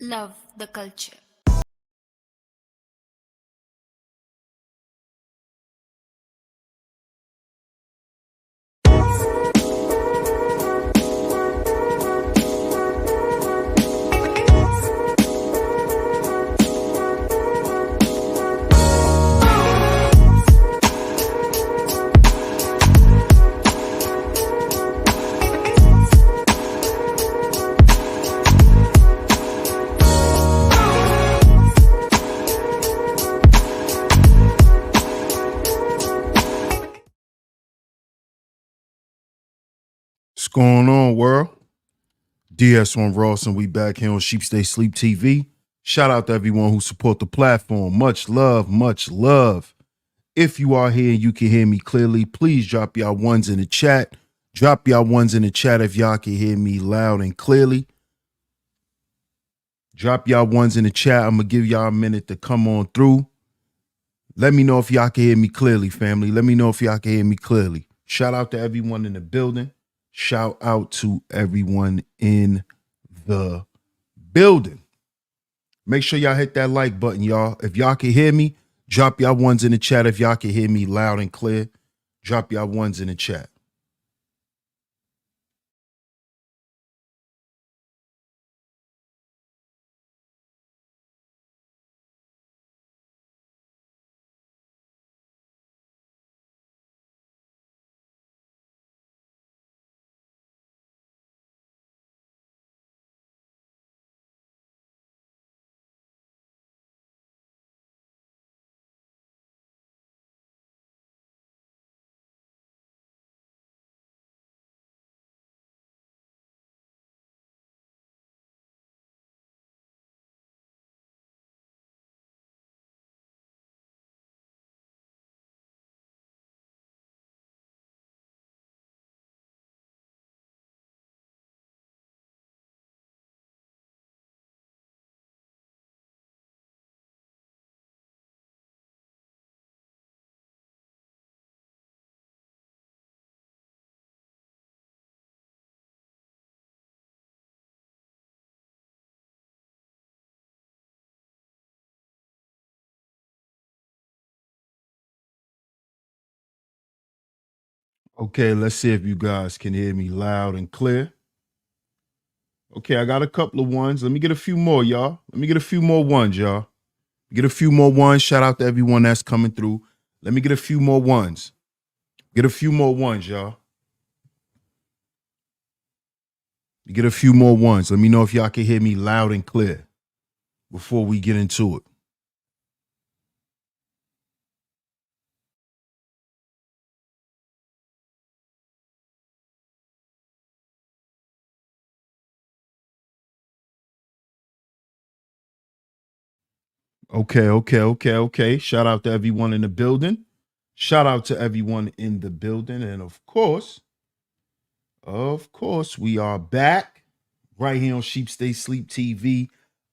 Love the culture. What's going on, world? DS1 Ross, and we back here on SHEEPSTAYSLEEPTV. Shout out to everyone who support the platform. Much love, much love. If you are here and you can hear me clearly, please drop y'all ones in the chat. Drop y'all ones in the chat if y'all can hear me loud and clearly. Drop y'all ones in the chat. I'm going to give y'all a minute to come on through. Let me know if y'all can hear me clearly, family. Let me know if y'all can hear me clearly. Shout out to everyone in the building. Shout out to everyone in the building. Make sure y'all hit that like button, y'all. If y'all can hear me, drop y'all ones in the chat. If y'all can hear me loud and clear, drop y'all ones in the chat. Okay, let's see if you guys can hear me loud and clear. Okay, I got a couple of ones. Let me get a few more, y'all. Let me get a few more ones, y'all. Get a few more ones. Shout out to everyone that's coming through. Let me get a few more ones. Get a few more ones, y'all. Get a few more ones. Let me know if y'all can hear me loud and clear before we get into it. Okay. Shout out to everyone in the building. Shout out to everyone in the building. And of course, we are back right here on Sheep Stay Sleep TV.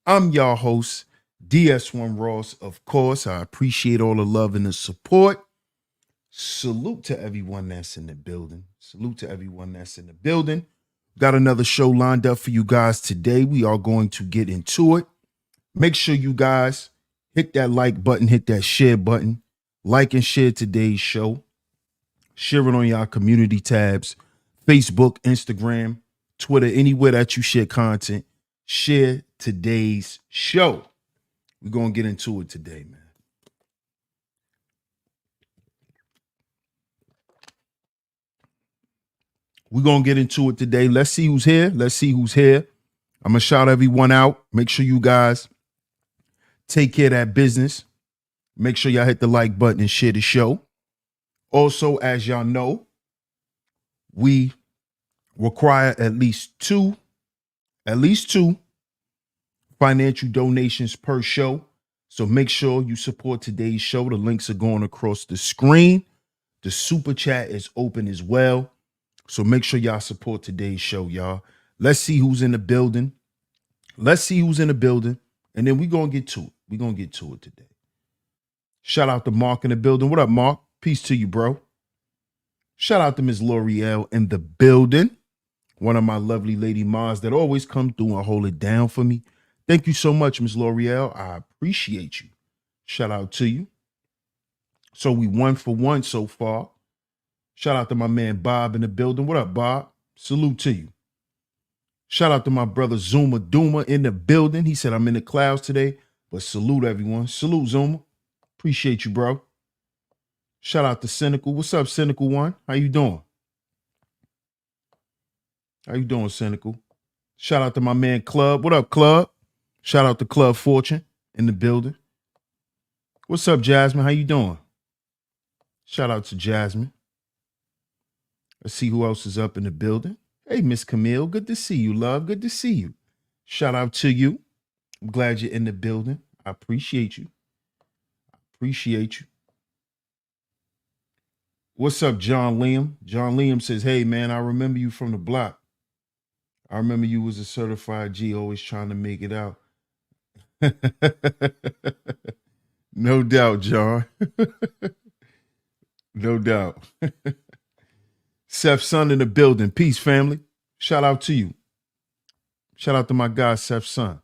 I'm your host, DS1 Ross. Of course, I appreciate all the love and the support. Salute to everyone that's in the building. Got another show lined up for you guys today. We are going to get into it. Make sure you guys hit that like button, hit that share button, like and share today's show. Share it on your community tabs, Facebook, Instagram, Twitter, anywhere that you share content. Share today's show. We're going to get into it today, man. We're going to get into it today. Let's see who's here. I'm going to shout everyone out. Make sure you guys take care of that business. Make sure y'all hit the like button and share the show. Also, as y'all know, we require at least two financial donations per show. So make sure you support today's show. The links are going across the screen. The super chat is open as well. So make sure y'all support today's show, y'all. Let's see who's in the building. And then we're going to get to it. Today. Shout out to Mark in the building. What up, Mark? Peace to you, bro. Shout out to Ms. L'Oreal in the building. One of my lovely lady moms that always come through and hold it down for me. Thank you so much, Ms. L'Oreal. I appreciate you. Shout out to you. So we 1 for 1 so far. Shout out to my man Bob in the building. What up, Bob? Salute to you. Shout out to my brother Zuma Duma in the building. He said, I'm in the clouds today, but salute everyone. Salute, Zuma. Appreciate you, bro. Shout out to Cynical. What's up, Cynical One? How you doing? How you doing, Cynical? Shout out to my man Club. What up, Club? Shout out to Club Fortune in the building. What's up, Jasmine? How you doing? Shout out to Jasmine. Let's see who else is up in the building. Hey, Miss Camille. Good to see you, love. Good to see you. Shout out to you. I'm glad you're in the building. I appreciate you. Appreciate you. What's up, John Liam? John Liam says, hey, man, I remember you from the block. I remember you was a certified G, always trying to make it out. No doubt, John. No doubt. Seth's son in the building. Peace, family. Shout out to you. Shout out to my guy, Seth's son.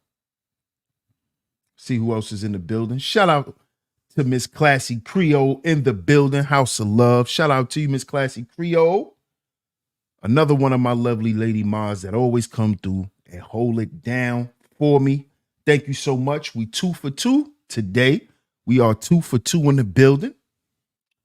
See who else is in the building. Shout out to Miss Classy Creole in the building. House of Love. Shout out to you, Miss Classy Creole. Another one of my lovely lady mods that always come through and hold it down for me. Thank you so much. We 2 for 2 today. We are 2 for 2 in the building.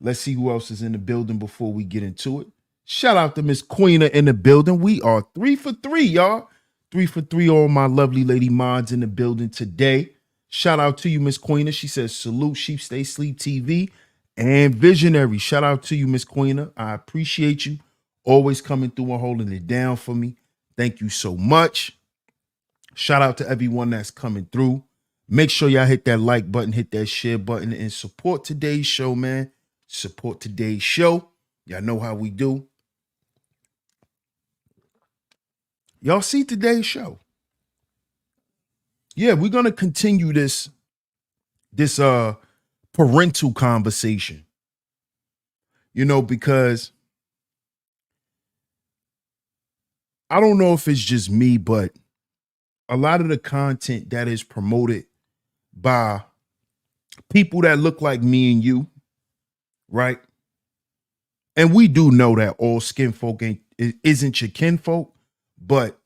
Let's see who else is in the building before we get into it. Shout out to Miss Queena in the building. We are 3 for 3, y'all. 3 for 3, all my lovely lady mods in the building today. Shout out to you, Miss Queena. She says, salute SHEEPSTAYSLEEPTV and Visionary. Shout out to you, Miss Queena. I appreciate you. Always coming through and holding it down for me. Thank you so much. Shout out to everyone that's coming through. Make sure y'all hit that like button, hit that share button, and support today's show, man. Support today's show. Y'all know how we do. Y'all see today's show. Yeah, we're gonna continue this parental conversation. You know, because I don't know if it's just me, but a lot of the content that is promoted by people that look like me and you, right? And we do know that all skin folk isn't your kinfolk, but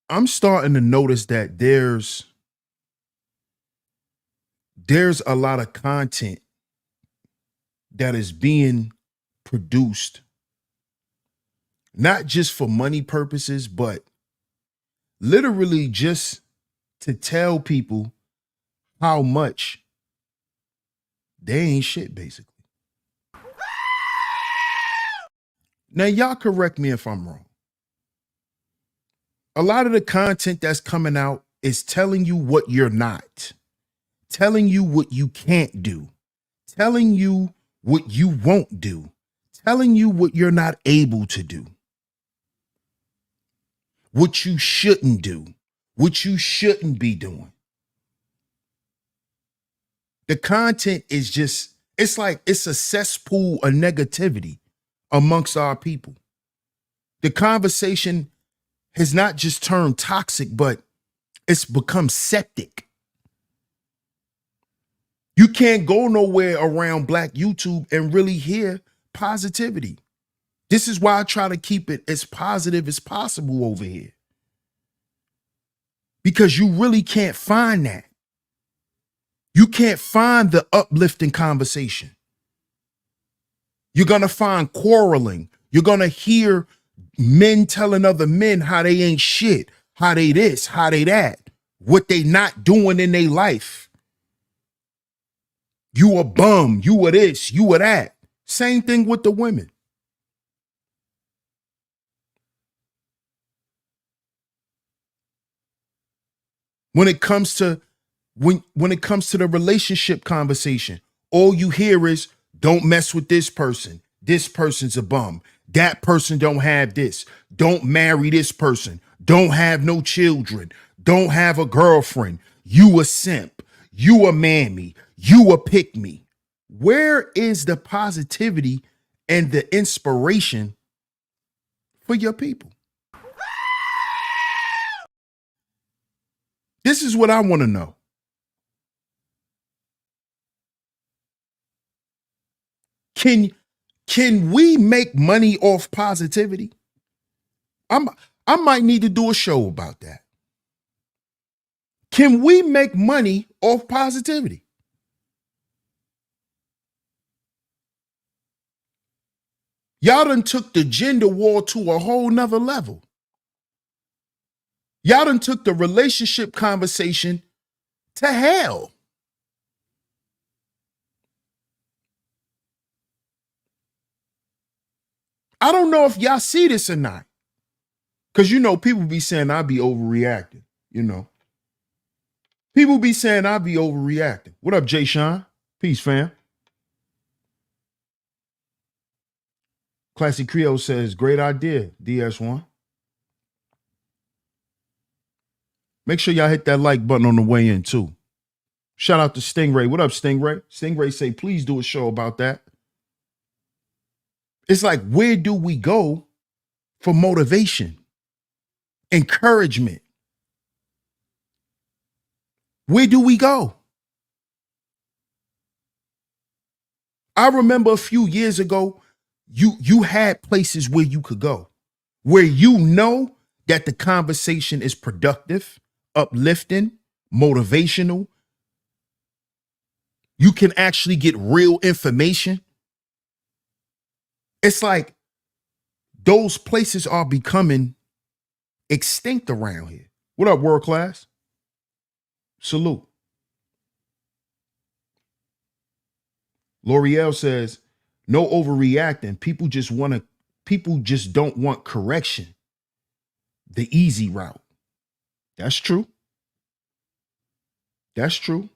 I'm starting to notice that there's a lot of content that is being produced, not just for money purposes, but literally just to tell people how much they ain't shit, basically. Now, y'all correct me if I'm wrong. A lot of the content that's coming out is telling you what you're not, telling you what you can't do, telling you what you won't do, telling you what you're not able to do, what you shouldn't do, what you shouldn't be doing. The content is just, it's like it's a cesspool of negativity amongst our people. The conversation has not just turned toxic, but it's become septic. You can't go nowhere around Black YouTube and really hear positivity. This is why I try to keep it as positive as possible over here. Because you really can't find that. You can't find the uplifting conversation. You're going to find quarreling. You're going to hear men telling other men how they ain't shit, how they this, how they that, what they not doing in their life. You a bum, you a this, you a that. Same thing with the women. When it comes to when it comes to the relationship conversation, all you hear is don't mess with this person. This person's a bum. That person don't have this. Don't marry this person. Don't have no children. Don't have a girlfriend. You a simp. You a mammy. You a pick me. Where is the positivity and the inspiration for your people? is what I want to know. Can we make money off positivity? I might need to do a show about that. Can we make money off positivity? Y'all done took the gender war to a whole nother level. Y'all done took the relationship conversation to hell. I don't know if y'all see this or not. Because, people be saying I be overreacting, People be saying I be overreacting. What up, Jay Sean? Peace, fam. Classic Creole says, great idea, DS1. Make sure y'all hit that like button on the way in, too. Shout out to Stingray. What up, Stingray? Stingray say, please do a show about that. It's like, where do we go for motivation, encouragement? Where do we go? I remember a few years ago, you had places where you could go, where you know that the conversation is productive, uplifting, motivational. You can actually get real information. It's like those places are becoming extinct around here. What up, world class? Salute. L'Oreal says, no overreacting. People just don't want correction. The easy route. That's true. That's true.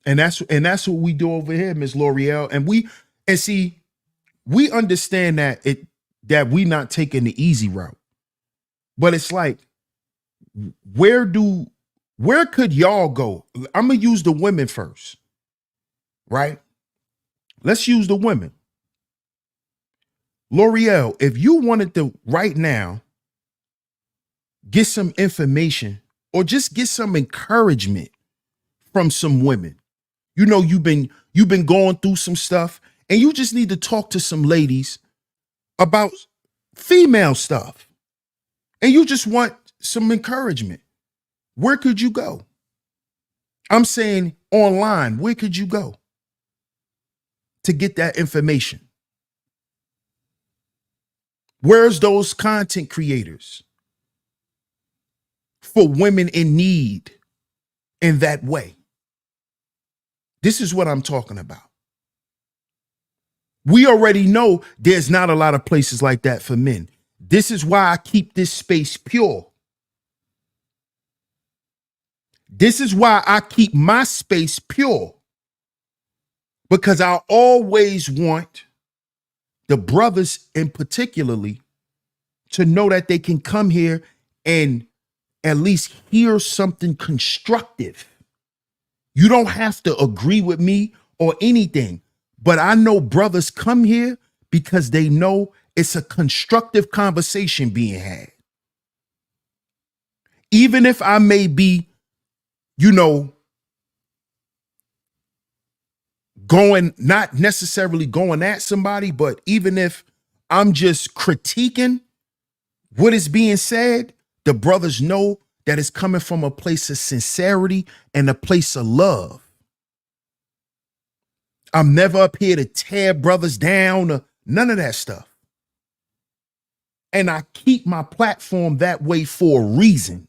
And that's what we do over here, Miss L'Oreal. And see, we understand that we not taking the easy route. But it's like, where could y'all go? I'm gonna use the women first, right? Let's use the women. L'Oreal, if you wanted to right now get some information or just get some encouragement from some women, you've been going through some stuff and you just need to talk to some ladies about female stuff and you just want some encouragement. Where could you go? I'm saying online, where could you go to get that information? Where's those content creators for women in need in that way? This is what I'm talking about. We already know there's not a lot of places like that for men. This is why I keep this space pure. This is why I keep my space pure. Because I always want the brothers in particularly to know that they can come here and at least hear something constructive. You don't have to agree with me or anything, but I know brothers come here because they know it's a constructive conversation being had. Even if I may be, not necessarily going at somebody, but even if I'm just critiquing what is being said, the brothers know that it's coming from a place of sincerity and a place of love. I'm never up here to tear brothers down or none of that stuff. And I keep my platform that way for a reason.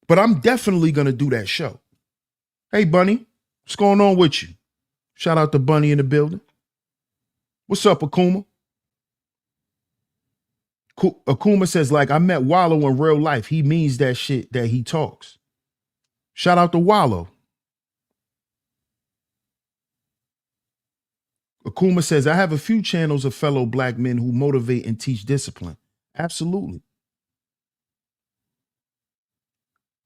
But I'm definitely going to do that show. Hey, Bunny, what's going on with you? Shout out to Bunny in the building. What's up, Akuma? Akuma says, like, I met Wallow in real life. He means that shit that he talks. Shout out to Wallow. Akuma says, I have a few channels of fellow black men who motivate and teach discipline. Absolutely.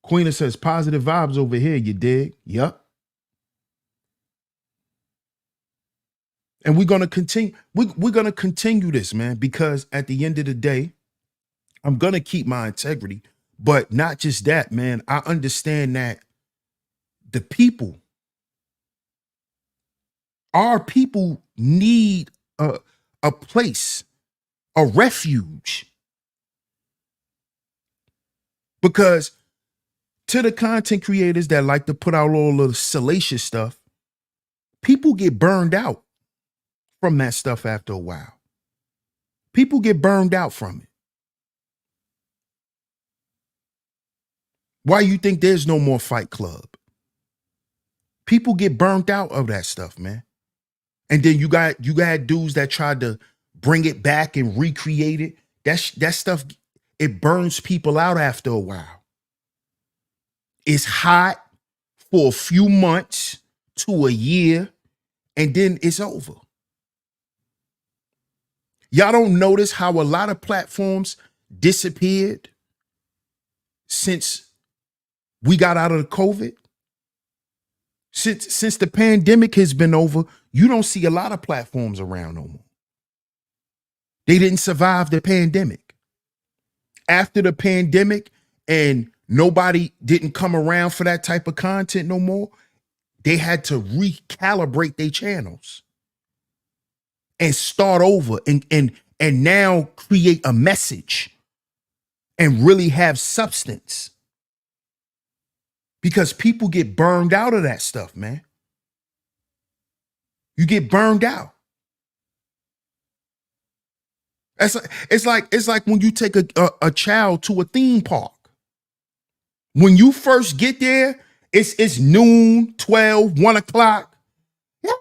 Queena says, positive vibes over here, you dig? Yup. And we're gonna continue. We're gonna continue this, man, because at the end of the day, I'm gonna keep my integrity. But not just that, man. I understand that the people, our people need a place, a refuge. Because to the content creators that like to put out all the salacious stuff, people get burned out from that stuff after a while. People get burned out from it. Why you think there's no more Fight Club? People get burned out of that stuff, man. And then you got dudes that tried to bring it back and recreate it. That stuff, it burns people out after a while. It's hot for a few months to a year, and then it's over. Y'all don't notice how a lot of platforms disappeared since we got out of the COVID? Since the pandemic has been over, you don't see a lot of platforms around no more. They didn't survive the pandemic. After the pandemic and nobody didn't come around for that type of content no more, they had to recalibrate their channels and start over and now create a message and really have substance. Because people get burned out of that stuff, man. You get burned out. It's like when you take a child to a theme park. When you first get there, it's noon, 12, 1 o'clock. Yeah,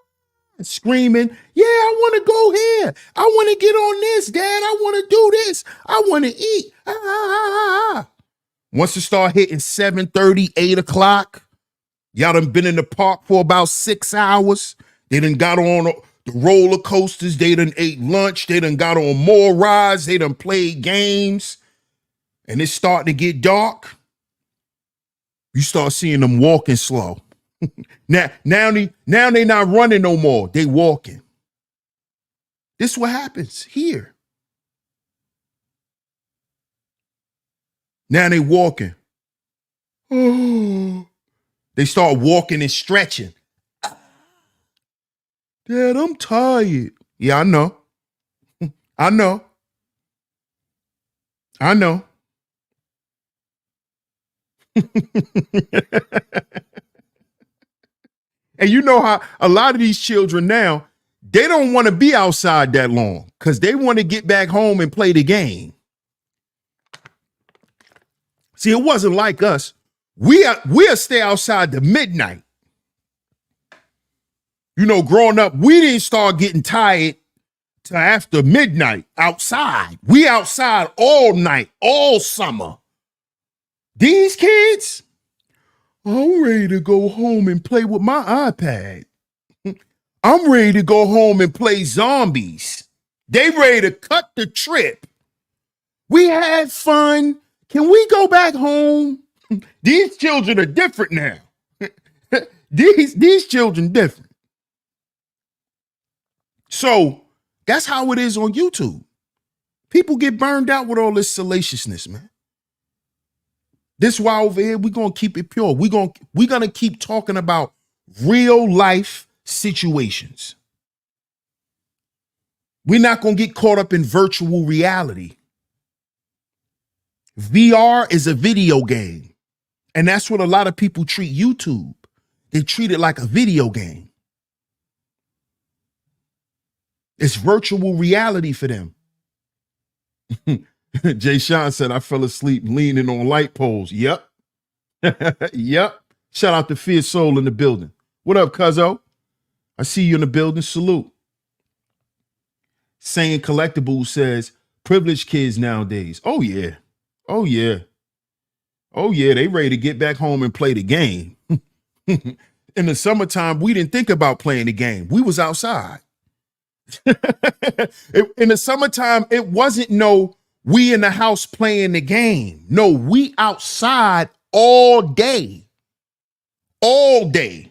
screaming, yeah, I want to go here. I want to get on this, Dad. I want to do this. I want to eat. Once it start hitting 7:30, 8 o'clock, y'all done been in the park for about 6 hours. They done got on the roller coasters. They done ate lunch. They done got on more rides. They done played games. And it's starting to get dark. You start seeing them walking slow. now they not running no more. They walking. This is what happens here. Now they walking. Oh, they start walking and stretching. Dad, I'm tired. Yeah, I know. I know. I know. And you know how a lot of these children now, they don't want to be outside that long because they want to get back home and play the game. See, it wasn't like us. We'll stay outside to midnight. You know, growing up, we didn't start getting tired till after midnight outside. We outside all night, all summer. These kids, I'm ready to go home and play with my iPad. I'm ready to go home and play zombies. They ready to cut the trip. We had fun. Can we go back home? These children are different now. These children different. So that's how it is on YouTube. People get burned out with all this salaciousness, man. This is why over here we're gonna keep it pure. We're gonna keep talking about real life situations. We're not gonna get caught up in virtual reality. VR is a video game. And that's what a lot of people treat YouTube. They treat it like a video game. It's virtual reality for them. Jay Sean said, I fell asleep leaning on light poles. Yep. Yep. Shout out to Fierce Soul in the building. What up, cuzzo? I see you in the building. Salute. Saying Collectibles says, privileged kids nowadays. Oh, yeah. Oh, yeah. Oh, yeah. They ready to get back home and play the game. In the summertime, we didn't think about playing the game. We was outside. In the summertime, it wasn't no we in the house playing the game. No, we outside all day. All day.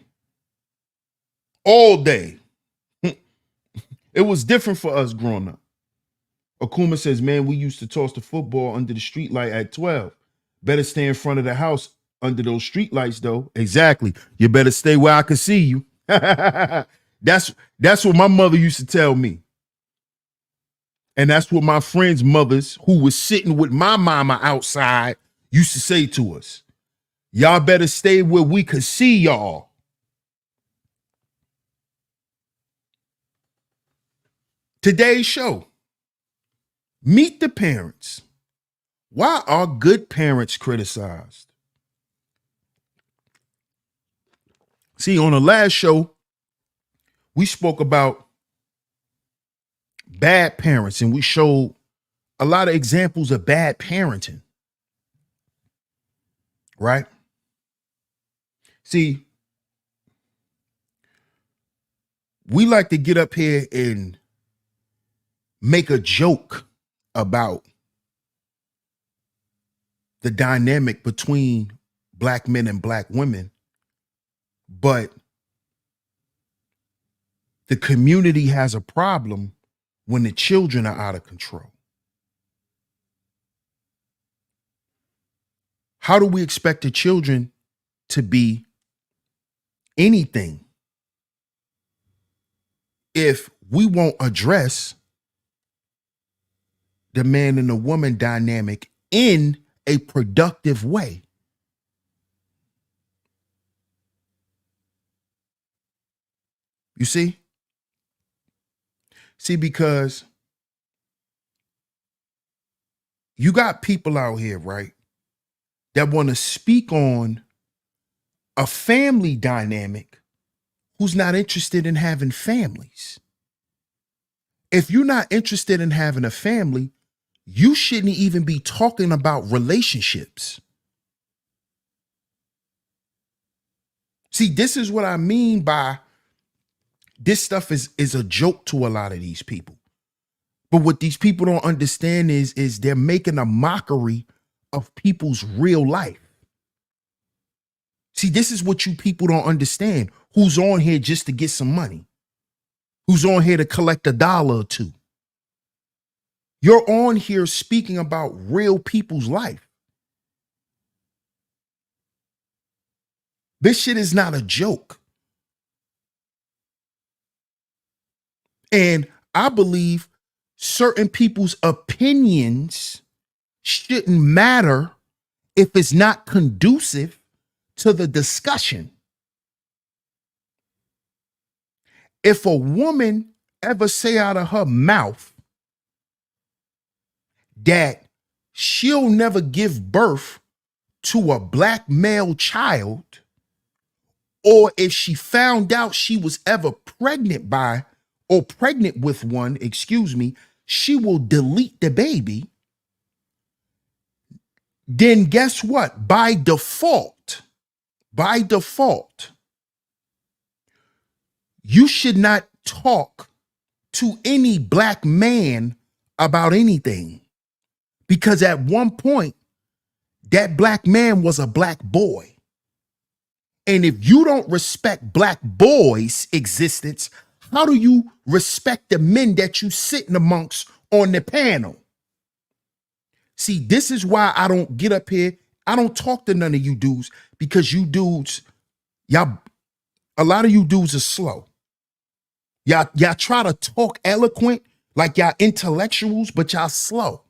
All day. It was different for us growing up. Akuma says, man, we used to toss the football under the street light at 12. Better stay in front of the house under those street lights, though. Exactly. You better stay where I can see you. That's what my mother used to tell me. And that's what my friends' mothers who was sitting with my mama outside used to say to us. Y'all better stay where we could see y'all. Today's show. Meet the parents. Why are good parents criticized? See, on the last show, we spoke about bad parents and we showed a lot of examples of bad parenting. Right? See, we like to get up here and make a joke about the dynamic between black men and black women, but the community has a problem when the children are out of control. How do we expect the children to be anything if we won't address the man and the woman dynamic in a productive way? You see? See, because you got people out here, right, that want to speak on a family dynamic who's not interested in having families. If you're not interested in having a family, you shouldn't even be talking about relationships. See, this is what I mean by this stuff is a joke to a lot of these people. But what these people don't understand is they're making a mockery of people's real life. See, this is what you people don't understand. Who's on here just to get some money? Who's on here to collect $1 or $2? You're on here speaking about real people's life. This shit is not a joke. And I believe certain people's opinions shouldn't matter if it's not conducive to the discussion. If a woman ever say out of her mouth that she'll never give birth to a black male child, or if she found out she was ever pregnant by or pregnant with one, she will delete the baby, then guess what? By default, you should not talk to any black man about anything, because at one point, that black man was a black boy. And if you don't respect black boys' existence, how do you respect the men that you sitting amongst on the panel? See, this is why I don't get up here. I don't talk to none of you dudes, because you dudes, a lot of you dudes are slow. Y'all try to talk eloquent like y'all intellectuals, but y'all slow.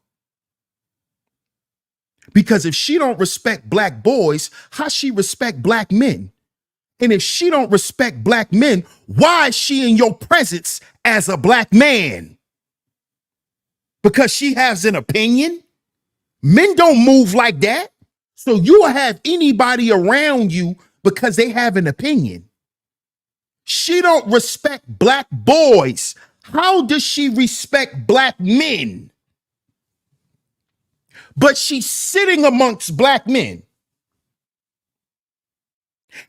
Because if she don't respect black boys, how she respect black men? And if she don't respect black men, why is she in your presence as a black man? Because she has an opinion? Men don't move like that. So you will have anybody around you because they have an opinion. She don't respect black boys. How does she respect black men? But she's sitting amongst black men.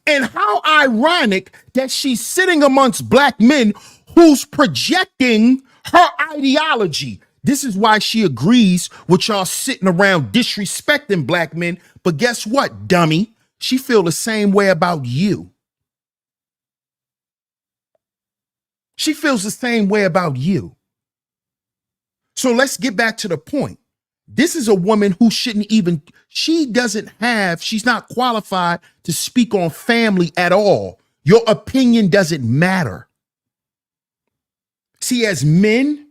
And how ironic that she's sitting amongst black men who's projecting her ideology. This is why she agrees with y'all sitting around disrespecting black men. But guess what, dummy? She feel the same way about you. She feels the same way about you. So let's get back to the point. This is a woman who shouldn't even, she's not qualified to speak on family at all. Your opinion doesn't matter. See, as men,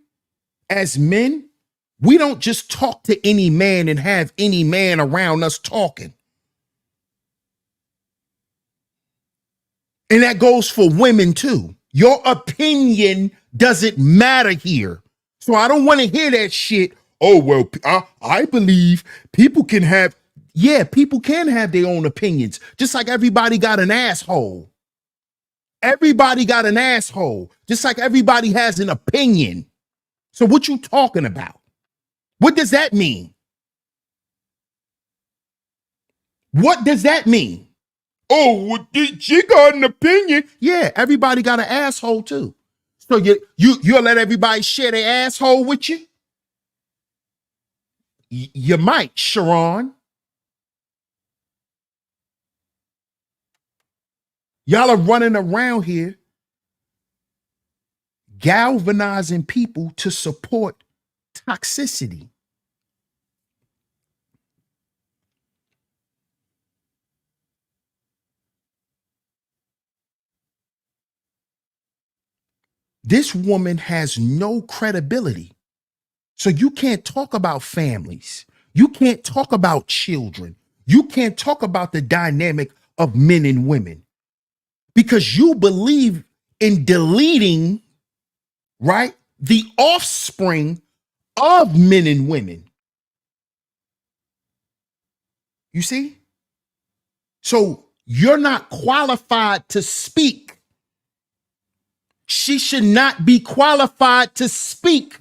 we don't just talk to any man and have any man around us talking. And that goes for women too. Your opinion doesn't matter here. So I don't want to hear that shit. Oh, well, I believe people can have, people can have their own opinions. Just like everybody got an asshole. Everybody got an asshole. Just like everybody has an opinion. So what you talking about? What does that mean? What does that mean? Oh, well, she got an opinion. Yeah, everybody got an asshole too. So you'll let everybody share their asshole with you? You might, Sharon. Y'all are running around here galvanizing people to support toxicity. This woman has no credibility. So you can't talk about families. You can't talk about children. You can't talk about the dynamic of men and women because you believe in deleting, right, the offspring of men and women. You see? So you're not qualified to speak. She should not be qualified to speak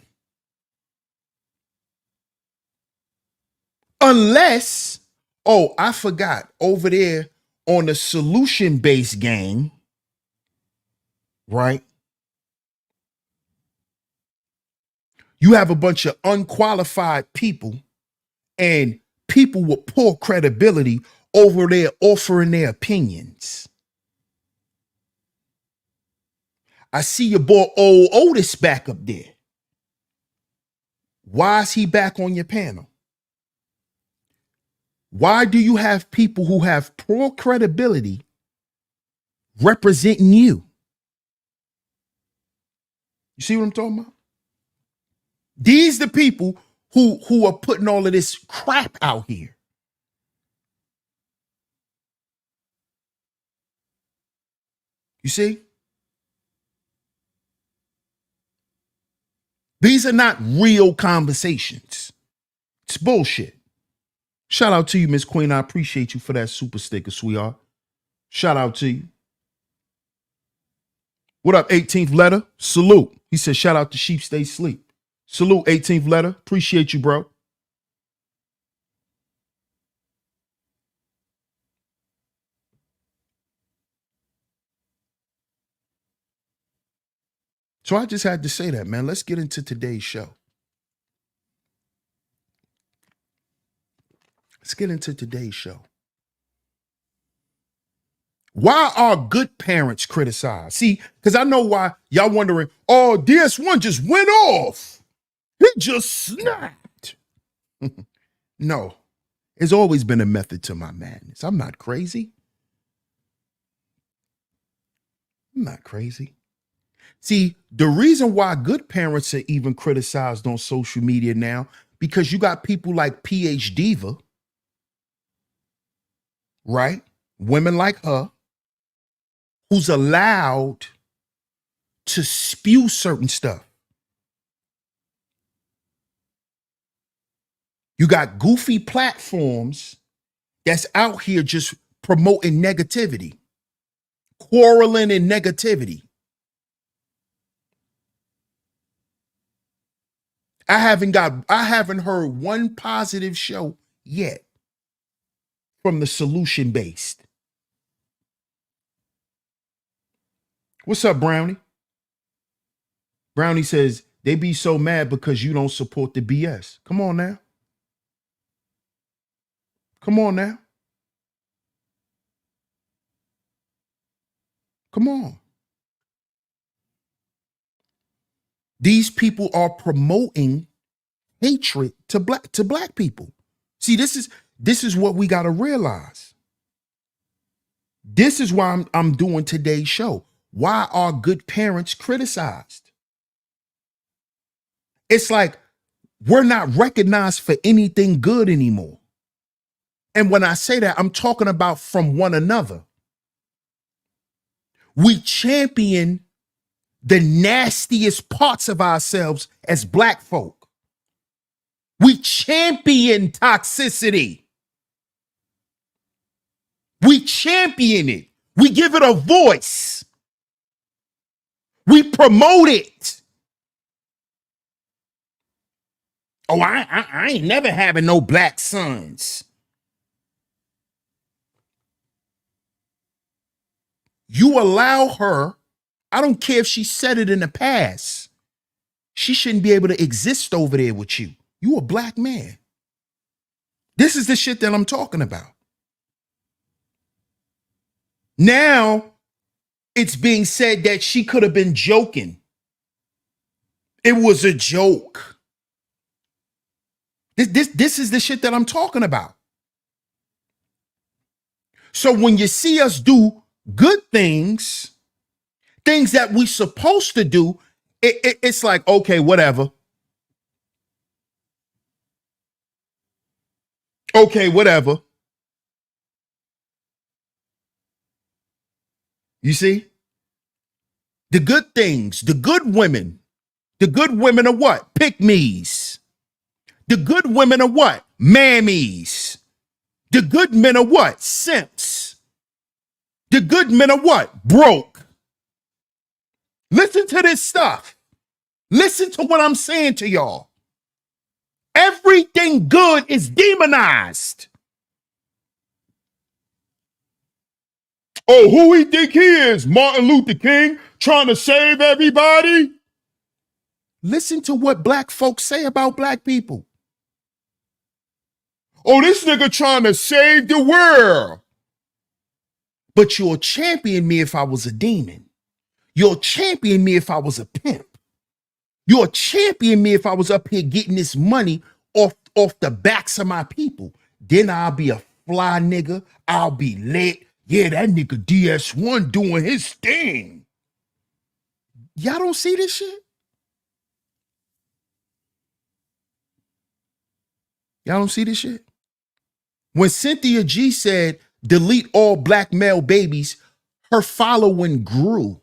unless, oh, I forgot, over there on the solution-based game, right? You have a bunch of unqualified people and people with poor credibility over there offering their opinions. I see your boy old Otis back up there. Why is he back on your panel? Why do you have people who have poor credibility representing you? You see what I'm talking about? These the people who are putting all of this crap out here. You see? These are not real conversations. It's bullshit. Shout out to you, Miss Queen. I appreciate you for that super sticker, sweetheart. Shout out to you. What up, 18th letter? Salute. He said, shout out to Sheep Stay Sleep. Salute, 18th letter. Appreciate you, bro. So I just had to say that, man. Let's get into today's show. Let's get into today's show. Why are good parents criticized? See, because I know why y'all wondering, oh, DS1 just went off. He just snapped. No, there's always been a method to my madness. I'm not crazy. I'm not crazy. See, the reason why good parents are even criticized on social media now, because you got people like PH Diva, right? Women like her, who's allowed to spew certain stuff. You got goofy platforms that's out here just promoting negativity, quarreling and negativity. I haven't heard one positive show yet from the solution based. What's up, Brownie? Brownie says they be so mad because you don't support the BS. Come on now. Come on now. Come on. These people are promoting hatred to black people. See, this is what we got to realize. This is why I'm doing today's show. Why are good parents criticized? It's like we're not recognized for anything good anymore. And when I say that, I'm talking about from one another. We champion the nastiest parts of ourselves as black folk. We champion toxicity. We champion it. We give it a voice. We promote it. Oh, I ain't never having no black sons. You allow her, I don't care if she said it in the past, she shouldn't be able to exist over there with you. You a black man. This is the shit that I'm talking about. Now, it's being said that she could have been joking. It was a joke. This is the shit that I'm talking about. So when you see us do good things, things that we supposed to do, it's like, okay, whatever. Okay, whatever. You see? The good things, the good women are what? Pick-me's. The good women are what? Mammies. The good men are what? Simps. The good men are what? Broke. Listen to this stuff. Listen to what I'm saying to y'all. Everything good is demonized. Oh, who he think he is? Martin Luther King trying to save everybody? Listen to what black folks say about black people. Oh, this nigga trying to save the world. But you'll champion me if I was a demon. You'll champion me if I was a pimp. You'll champion me if I was up here getting this money off the backs of my people. Then I'll be a fly nigga. I'll be lit. Yeah, that nigga DS1 doing his thing. Y'all don't see this shit? Y'all don't see this shit? When Cynthia G said, delete all black male babies, her following grew.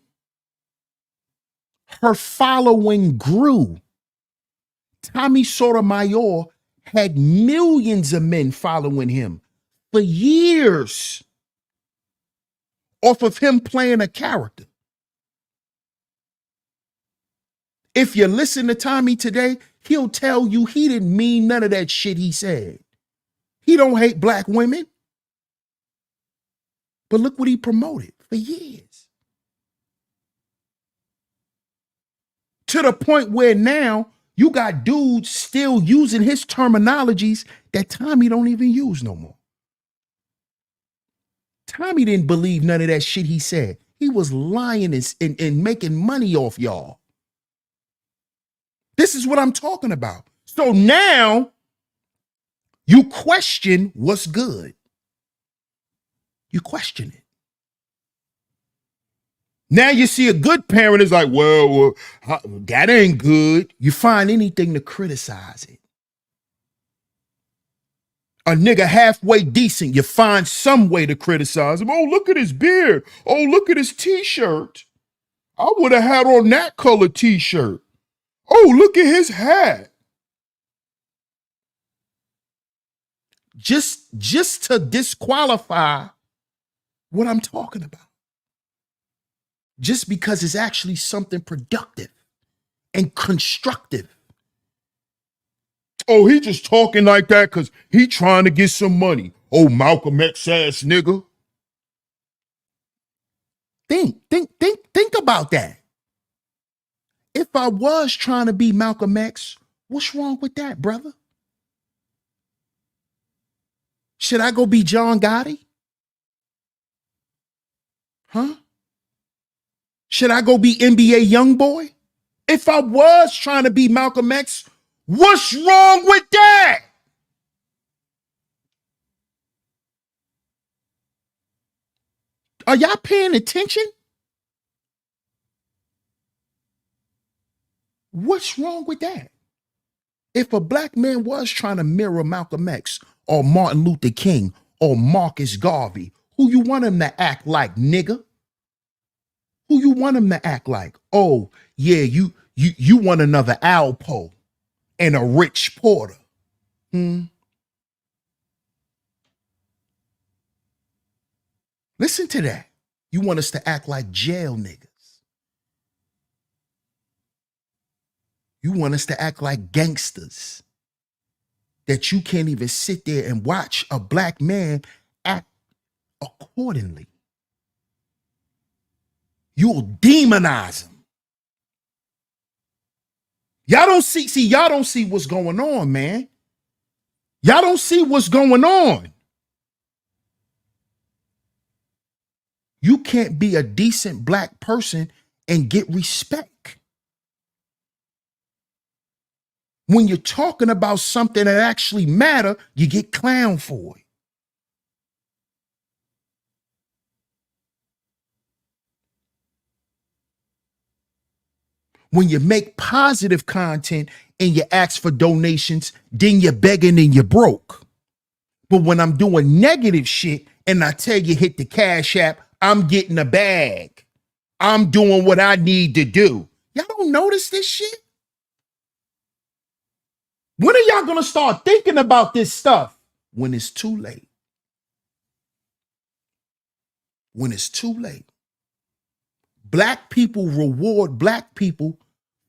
Her following grew. Tommy Sotomayor had millions of men following him for years off of him playing a character. If you listen to Tommy today, he'll tell you he didn't mean none of that shit he said. He don't hate black women. But look what he promoted for years. To the point where now you got dudes still using his terminologies that Tommy don't even use no more. Tommy didn't believe none of that shit he said. He was lying and making money off y'all. This is what I'm talking about. So now you question what's good. You question it. Now you see a good parent is like, well, that ain't good. You find anything to criticize it. A nigga halfway decent, you find some way to criticize him. Oh, look at his beard. Oh, look at his t-shirt. I would have had on that color t-shirt. Oh, look at his hat. Just to disqualify what I'm talking about. Just because it's actually something productive and constructive. Oh, he just talking like that because he trying to get some money. Oh, Malcolm X ass nigga. Think about that. If I was trying to be Malcolm X, what's wrong with that, brother? Should I go be John Gotti? Huh? Should I go be NBA Youngboy? If I was trying to be Malcolm X, what's wrong with that? Are y'all paying attention? What's wrong with that? If a black man was trying to mirror Malcolm X or Martin Luther King or Marcus Garvey, who you want him to act like, nigga? Who you want him to act like? Oh, yeah, you want another Alpo and a Rich Porter. Listen to that. You want us to act like jail niggas. You want us to act like gangsters. That you can't even sit there and watch a black man act accordingly. You'll demonize him. Y'all don't see what's going on, man. Y'all don't see what's going on. You can't be a decent black person and get respect. When you're talking about something that actually matter, you get clowned for it. When you make positive content and you ask for donations, then you're begging and you're broke. But when I'm doing negative shit and I tell you hit the Cash App, I'm getting a bag. I'm doing what I need to do. Y'all don't notice this shit? When are y'all gonna start thinking about this stuff? When it's too late. When it's too late. Black people reward black people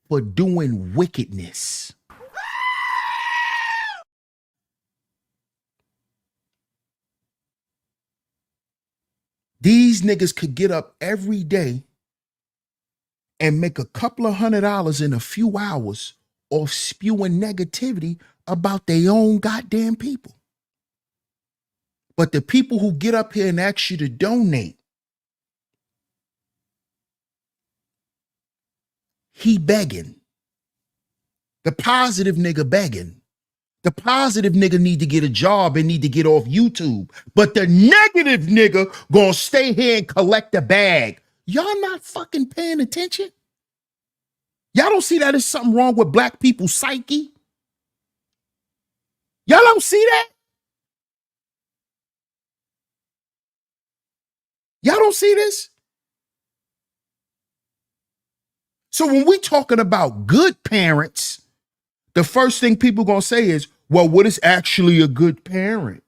for doing wickedness. These niggas could get up every day and make a couple of $100 in a few hours off spewing negativity about their own goddamn people. But the people who get up here and ask you to donate, he begging. The positive nigga begging. The positive nigga need to get a job and need to get off YouTube. But the negative nigga gonna stay here and collect the bag. Y'all not fucking paying attention? Y'all don't see that there's something wrong with black people's psyche? Y'all don't see that? Y'all don't see this? So when we talking about good parents, the first thing people gonna say is, well, what is actually a good parent?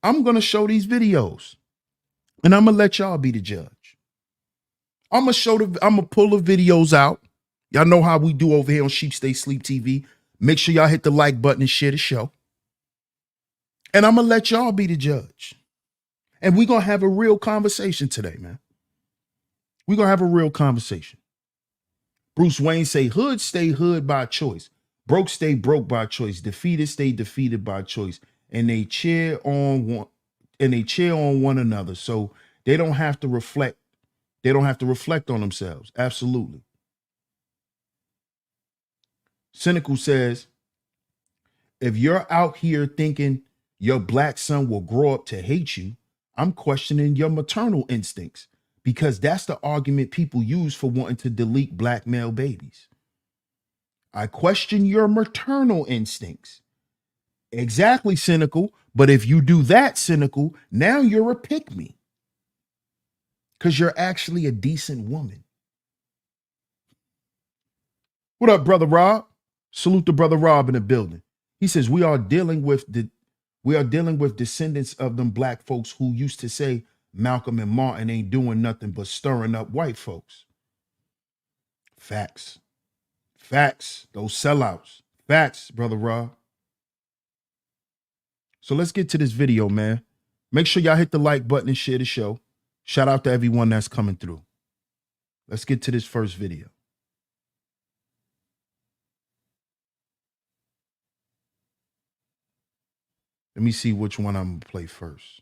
I'm gonna show these videos and I'm gonna let y'all be the judge. I'm gonna pull the videos out. Y'all know how we do over here on Sheep Stay Sleep TV. Make sure y'all hit the like button and share the show. And I'm gonna let y'all be the judge. And we're gonna have a real conversation today, man. We're gonna have a real conversation. Bruce Wayne say, hood stay hood by choice. Broke stay broke by choice. Defeated stay defeated by choice. And they cheer on one another. So they don't have to reflect. They don't have to reflect on themselves. Absolutely. Cynical says, if you're out here thinking your black son will grow up to hate you, I'm questioning your maternal instincts, because that's the argument people use for wanting to delete black male babies. I question your maternal instincts. Exactly, Cynical. But if you do that, Cynical, now you're a pick me, because you're actually a decent woman. What up, Brother Rob? Salute to Brother Rob in the building. He says, we are dealing with descendants of them black folks who used to say Malcolm and Martin ain't doing nothing but stirring up white folks. Facts. Facts. Those sellouts. Facts, Brother Rob. So let's get to this video, man. Make sure y'all hit the like button and share the show. Shout out to everyone that's coming through. Let's get to this first video. Let me see which one I'm gonna play first.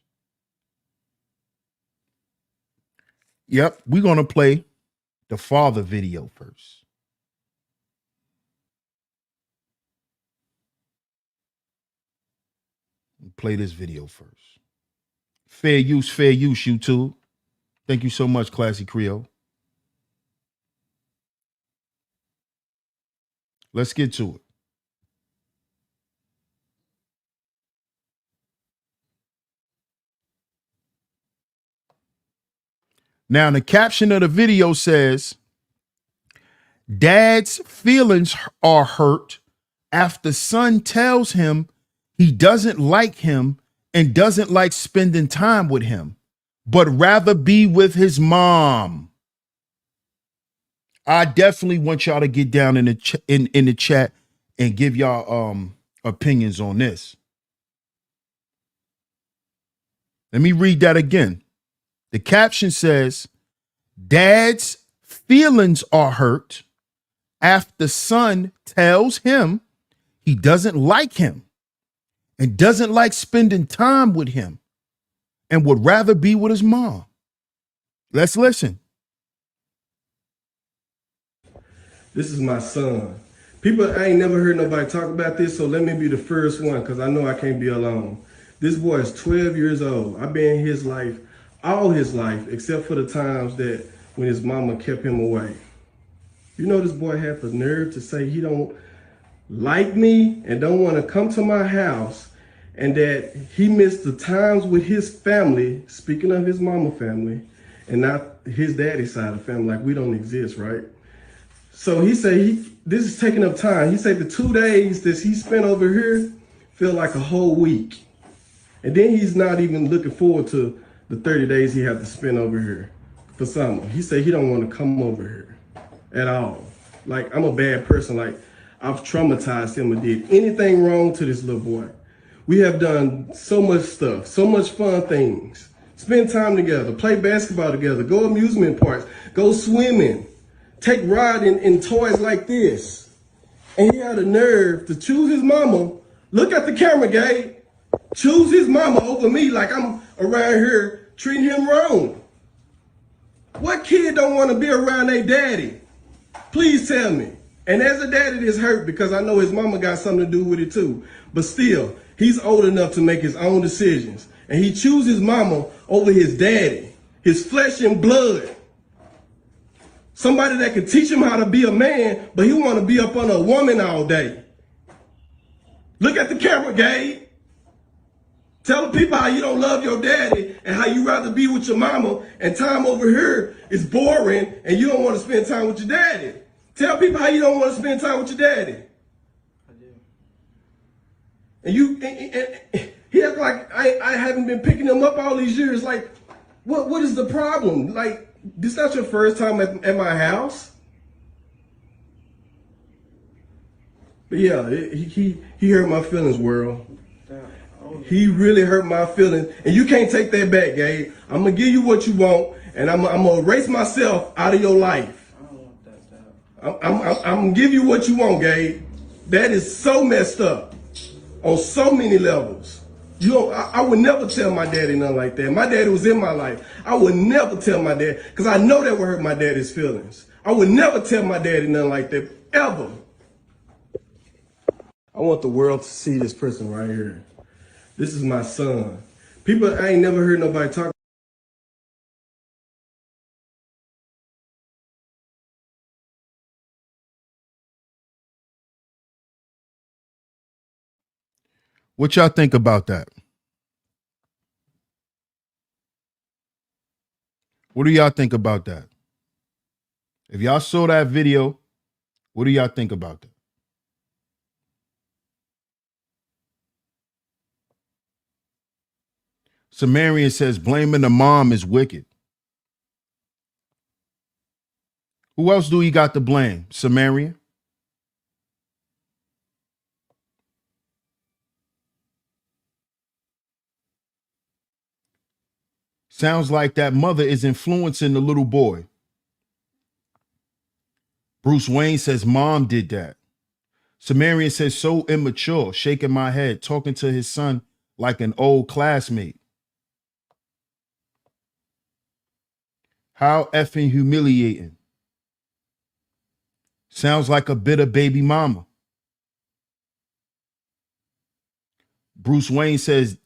Yep, we're gonna play the father video first. Play this video first. Fair use, YouTube. Thank you so much, Classy Creole. Let's get to it. Now, the caption of the video says, Dad's feelings are hurt after son tells him he doesn't like him and doesn't like spending time with him, but rather be with his mom. I definitely want y'all to get down in the chat and give y'all opinions on this. Let me read that again. The caption says, Dad's feelings are hurt after son tells him he doesn't like him and doesn't like spending time with him and would rather be with his mom. Let's listen. This is my son. People, I ain't never heard nobody talk about this, so let me be the first one because I know I can't be alone. This boy is 12 years old. I've been in his life, all his life, except for the times that when his mama kept him away. You know, this boy had the nerve to say he don't like me and don't want to come to my house, and that he missed the times with his family, speaking of his mama family, and not his daddy's side of the family, like we don't exist, right? So he said this is taking up time. He said the 2 days that he spent over here feel like a whole week. And then he's not even looking forward to the 30 days he had to spend over here for summer. He said he don't want to come over here at all. Like, I'm a bad person. Like, I've traumatized him and did anything wrong to this little boy. We have done so much stuff, so much fun things. Spend time together, play basketball together, go amusement parks, go swimming, take ride in toys like this. And he had the nerve to choose his mama. Look at the camera, Gabe. Choose his mama over me like I'm around here treating him wrong. What kid don't want to be around their daddy? Please tell me. And as a daddy, this hurt because I know his mama got something to do with it too. But still, he's old enough to make his own decisions. And he chooses mama over his daddy, his flesh and blood. Somebody that can teach him how to be a man, but he want to be up on a woman all day. Look at the camera, Gabe. Tell the people how you don't love your daddy and how you rather be with your mama, and time over here is boring and you don't want to spend time with your daddy. Tell people how you don't want to spend time with your daddy. I do. And he act like I haven't been picking him up all these years. Like, what is the problem? Like, this not your first time at my house. But yeah, he hurt my feelings, world. He really hurt my feelings, and you can't take that back, Gabe. I'm gonna give you what you want, and I'm gonna erase myself out of your life. I don't want that. I'm gonna give you what you want, Gabe. That is so messed up on so many levels. I would never tell my daddy nothing like that. My daddy was in my life. I would never tell my dad, because I know that would hurt my daddy's feelings. I would never tell my daddy nothing like that, ever. I want the world to see this person right here. This is my son. People, I ain't never heard nobody talk. What y'all think about that? What do y'all think about that? If y'all saw that video, what do y'all think about that? Sumerian says blaming the mom is wicked. Who else do he got to blame? Sumerian? Sounds like that mother is influencing the little boy. Bruce Wayne says mom did that. Sumerian says so immature, shaking my head, talking to his son like an old classmate. How effing humiliating. Sounds like a bitter baby mama. Bruce Wayne says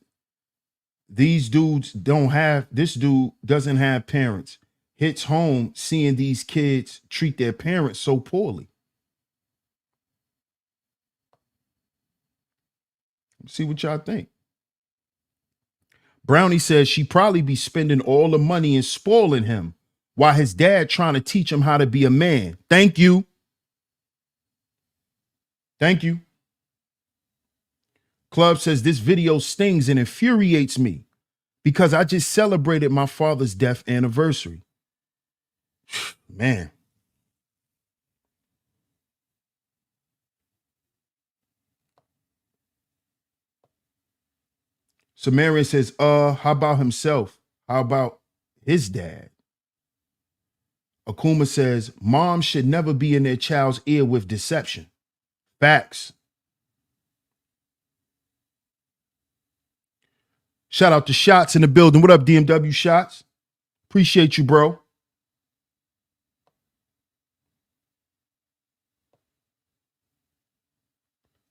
this dude doesn't have parents. Hits home seeing these kids treat their parents so poorly. See what y'all think. Brownie says she probably be spending all the money and spoiling him while his dad trying to teach him how to be a man. Thank you. Thank you. Club says this video stings and infuriates me because I just celebrated my father's death anniversary. Man. Sumerian says, how about himself? How about his dad? Akuma says, moms should never be in their child's ear with deception. Facts. Shout out to Shots in the building. What up, DMW Shots? Appreciate you, bro.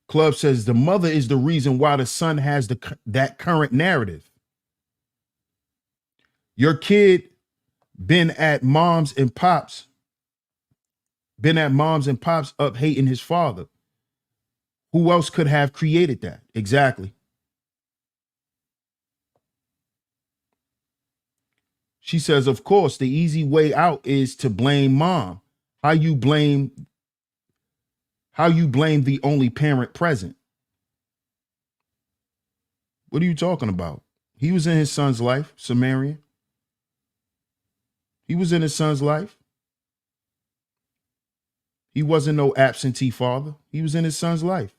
Club says the mother is the reason why the son has that current narrative. Your kid been at moms and pops up hating his father. Who else could have created that? Exactly. She says, of course, the easy way out is to blame mom. How you blame the only parent present? What are you talking about? He was in his son's life, Sumerian. He was in his son's life. He wasn't no absentee father. He was in his son's life.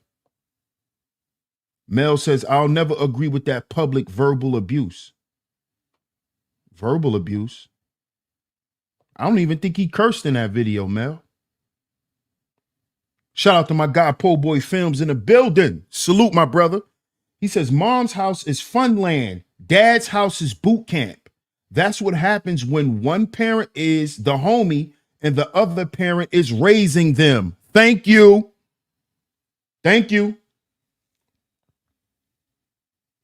Mel says, I'll never agree with that public verbal abuse. Verbal abuse? I don't even think he cursed in that video, Mel. Shout out to my guy, Po Boy Films in the building. Salute, my brother. He says, mom's house is funland. Dad's house is boot camp. That's what happens when one parent is the homie and the other parent is raising them. Thank you. Thank you.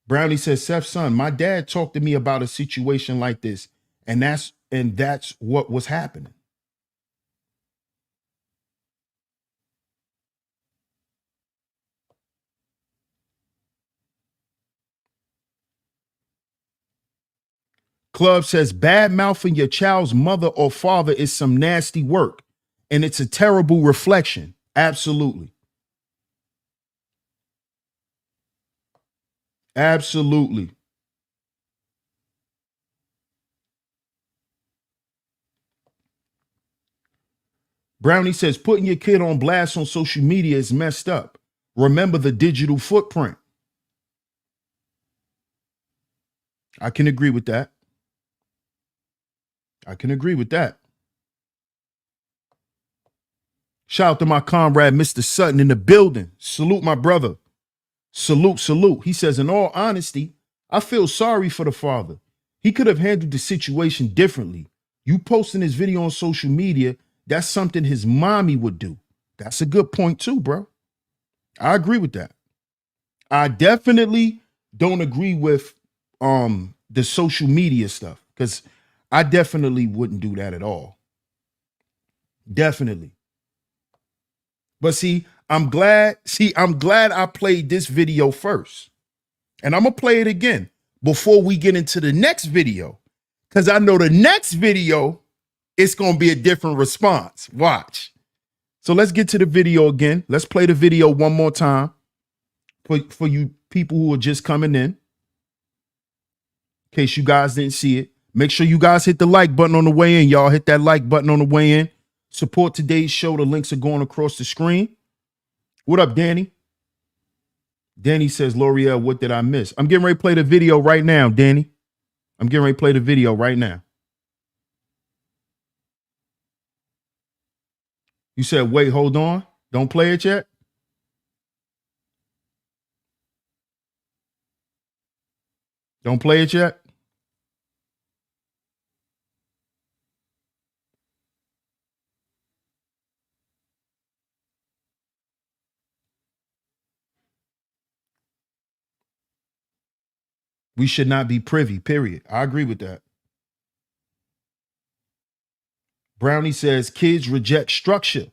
Brownie says, Seth's son, my dad talked to me about a situation like this, and that's what was happening. Club says, bad mouthing your child's mother or father is some nasty work, and it's a terrible reflection. Absolutely. Absolutely. Brownie says, putting your kid on blast on social media is messed up. Remember the digital footprint. I can agree with that. I can agree with that. Shout out to my comrade, Mr. Sutton, in the building. Salute, my brother. Salute, salute. He says, in all honesty, I feel sorry for the father. He could have handled the situation differently. You posting this video on social media, that's something his mommy would do. That's a good point too, bro. I agree with that. I definitely don't agree with the social media stuff, because I definitely wouldn't do that at all. Definitely. But see, I'm glad I played this video first. And I'm going to play it again before we get into the next video, because I know the next video, it's going to be a different response. Watch. So let's get to the video again. Let's play the video one more time for you people who are just coming in case you guys didn't see it. Make sure you guys hit the like button on the way in. Y'all hit that like button on the way in. Support today's show. The links are going across the screen. What up, Danny? Danny says, L'Oreal, what did I miss? I'm getting ready to play the video right now, Danny. I'm getting ready to play the video right now. You said, wait, hold on. Don't play it yet? Don't play it yet? We should not be privy, period. I agree with that. Brownie says kids reject structure.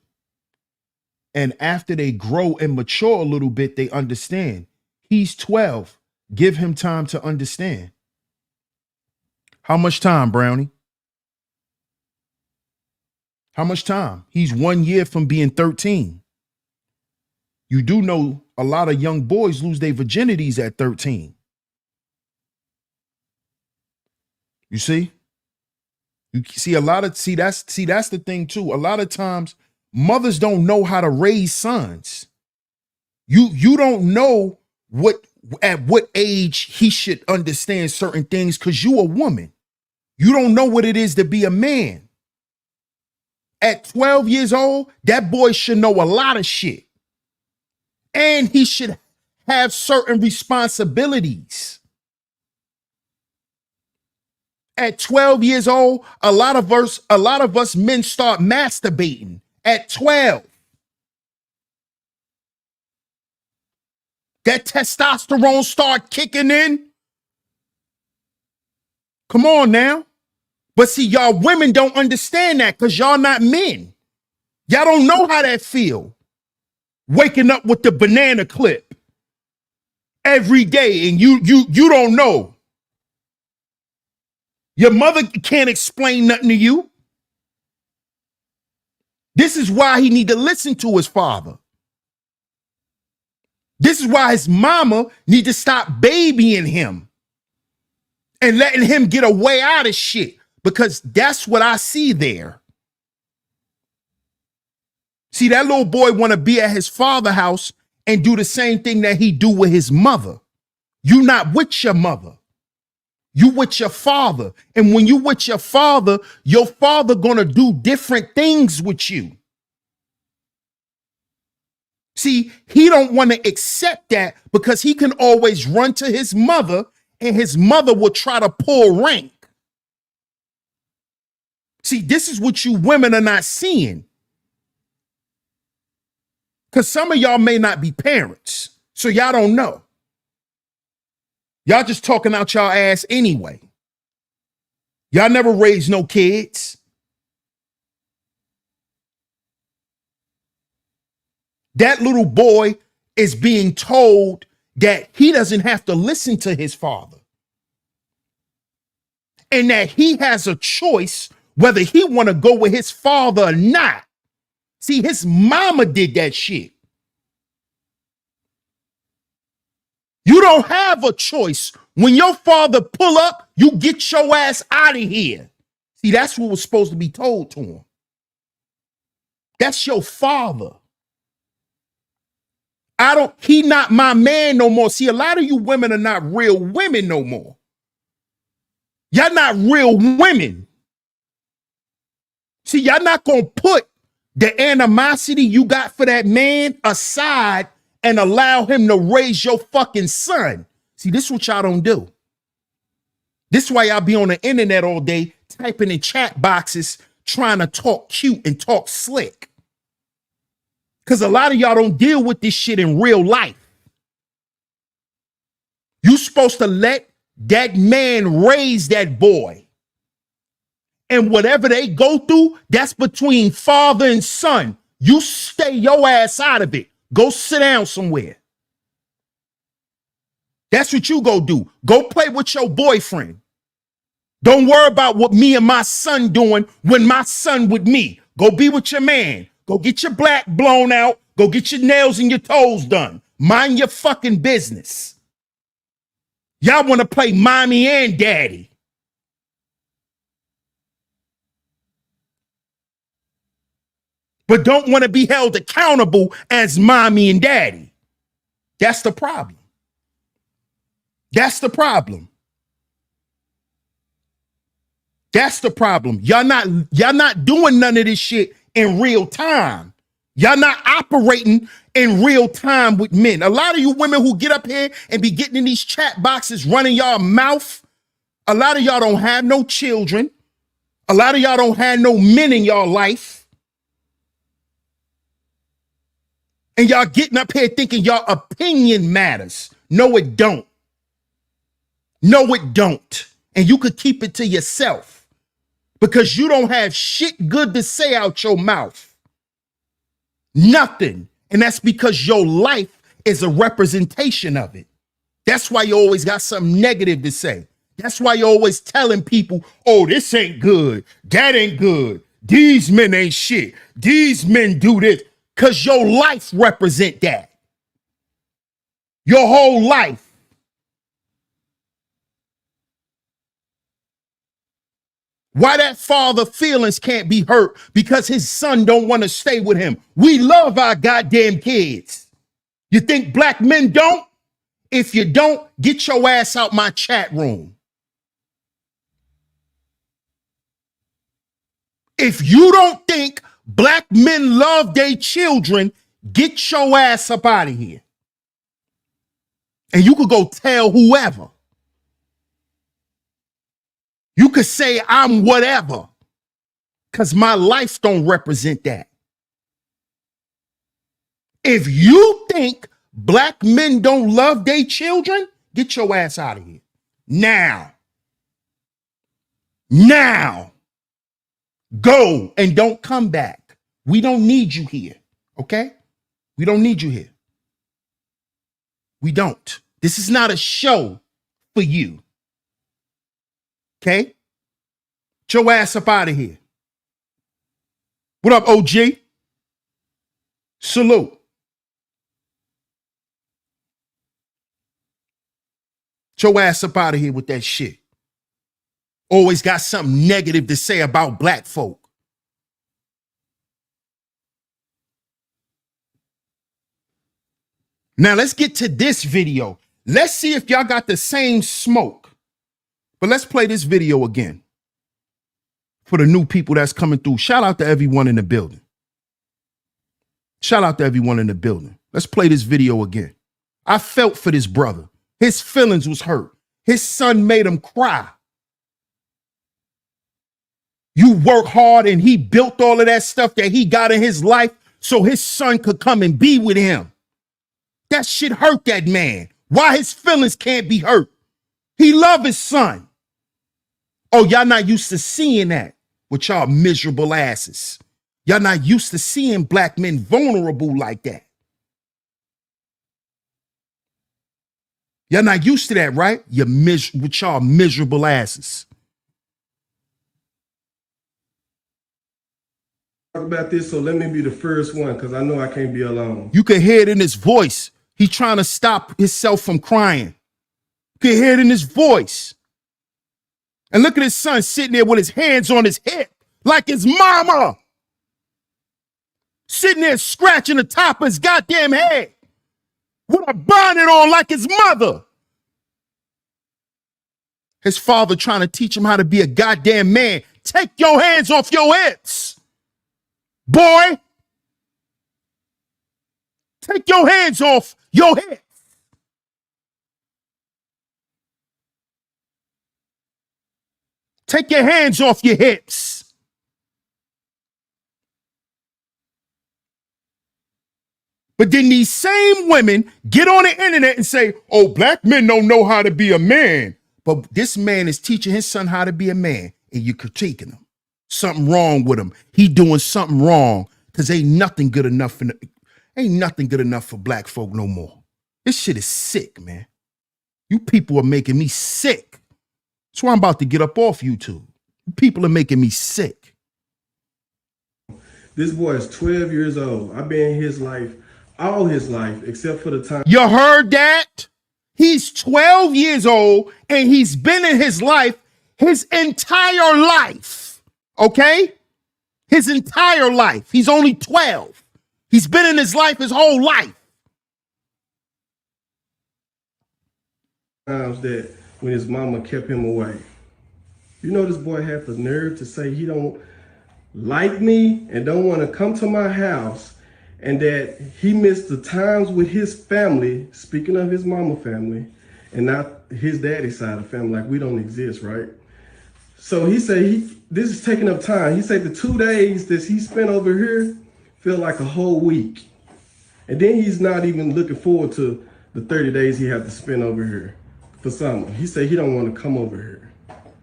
And after they grow and mature a little bit, they understand. He's 12. Give him time to understand. How much time, Brownie? How much time? He's 1 year from being 13. You do know a lot of young boys lose their virginities at 13. You see? You see that's the thing too. A lot of times mothers don't know how to raise sons. You don't know at what age he should understand certain things because you a woman. You don't know what it is to be a man. At 12 years old, that boy should know a lot of shit. And he should have certain responsibilities. At 12 years old, a lot of us men start masturbating at 12. That testosterone start kicking in. Come on now. But see, y'all women don't understand that because y'all not men. Y'all don't know how that feel. Waking up with the banana clip every day and you don't know. Your mother can't explain nothing to you. This is why he need to listen to his father. This is why his mama need to stop babying him and letting him get a way out of shit, because that's what I see there. See, that little boy want to be at his father's house and do the same thing that he do with his mother. You not with your mother. You with your father. And when you with your father gonna do different things with you. See, he don't want to accept that because he can always run to his mother and his mother will try to pull rank. See, this is what you women are not seeing. Because some of y'all may not be parents, so y'all don't know. Y'all just talking out y'all ass anyway. Y'all never raised no kids. That little boy is being told that he doesn't have to listen to his father. And that he has a choice whether he want to go with his father or not. See, his mama did that shit. You don't have a choice. When your father pull up, you get your ass out of here. See, that's what was supposed to be told to him. That's your father. He not my man no more. See, a lot of you women are not real women no more. Y'all not real women. See, y'all not gonna put the animosity you got for that man aside and allow him to raise your fucking son. See, this is what y'all don't do. This is why y'all be on the internet all day typing in chat boxes trying to talk cute and talk slick. Because a lot of y'all don't deal with this shit in real life. You supposed to let that man raise that boy. And whatever they go through, that's between father and son. You stay your ass out of it. Go sit down somewhere. That's what you go do. Go play with your boyfriend. Don't worry about what me and my son doing when my son with me. Go be with your man. Go get your black blown out. Go get your nails and your toes done. Mind your fucking business. Y'all want to play mommy and daddy. But don't want to be held accountable as mommy and daddy. That's the problem. That's the problem. That's the problem. Y'all not doing none of this shit in real time. Y'all not operating in real time with men. A lot of you women who get up here and be getting in these chat boxes running y'all mouth, a lot of y'all don't have no children. A lot of y'all don't have no men in y'all life. And y'all getting up here thinking y'all opinion matters. No, it don't. No, it don't. And you could keep it to yourself because you don't have shit good to say out your mouth. Nothing. And that's because your life is a representation of it. That's why you always got something negative to say. That's why you're always telling people, oh, this ain't good. That ain't good. These men ain't shit. These men do this. Because your life represent that. Your whole life. Why that father feelings can't be hurt? Because his son don't want to stay with him. We love our goddamn kids. You think black men don't? If you don't, get your ass out my chat room. If you don't think black men love their children, get your ass up out of here. And you could go tell whoever. You could say I'm whatever, because my life don't represent that. If you think black men don't love their children, get your ass out of here. Now. Now. Go and don't come back. We don't need you here, okay? We don't need you here. We don't. This is not a show for you. Okay? Get your ass up out of here. What up, OG? Salute. Get your ass up out of here with that shit. Always got something negative to say about black folk. Now let's get to this video. Let's see if y'all got the same smoke. But let's play this video again. For the new people that's coming through. Shout out to everyone in the building. Shout out to everyone in the building. Let's play this video again. I felt for this brother. His feelings was hurt. His son made him cry. You work hard and he built all of that stuff that he got in his life so his son could come and be with him. That shit hurt that man. Why his feelings can't be hurt? He love his son. Oh, y'all not used to seeing that with y'all miserable asses. Y'all not used to seeing black men vulnerable like that. Y'all not used to that, right? With y'all miserable asses. About this, so let me be the first one because I know I can't be alone. You can hear it in his voice. He's trying to stop himself from crying. You can hear it in his voice. And look at his son sitting there with his hands on his hip like his mama. Sitting there scratching the top of his goddamn head with a bonnet on like his mother. His father trying to teach him how to be a goddamn man. Take your hands off your hips. Boy, take your hands off your hips. Take your hands off your hips. But then these same women get on the internet and say, oh, black men don't know how to be a man. But this man is teaching his son how to be a man, and you're critiquing him. Something wrong with him. He doing something wrong because ain't nothing good enough for black folk no more. This shit is sick, man. You people are making me sick. That's why I'm about to get up off YouTube. You people are making me sick. This boy is 12 years old. I've been in his life, all his life, except for the time. You heard that? He's 12 years old and he's been in his life his entire life. Okay? His entire life. He's only 12. He's been in his life his whole life. Times that when his mama kept him away. You know, this boy had the nerve to say he don't like me and don't want to come to my house, and that he missed the times with his family, speaking of his mama family, and not his daddy's side of the family, like we don't exist, right? So he said this is taking up time. He said the 2 days that he spent over here feel like a whole week. And then he's not even looking forward to the 30 days he had to spend over here. for summer. He said he don't want to come over here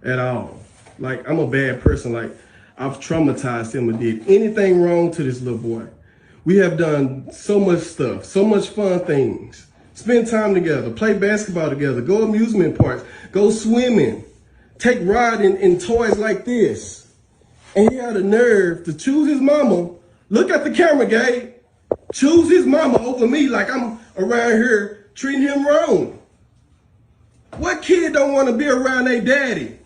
at all. Like, I'm a bad person. Like, I've traumatized him and did anything wrong to this little boy. We have done so much stuff, so much fun things. Spend time together, play basketball together, go amusement parks, go swimming, take riding in toys like this. And he had the nerve to choose his mama. Look at the camera, Gabe. Choose his mama over me like I'm around here treating him wrong. What kid don't want to be around their daddy?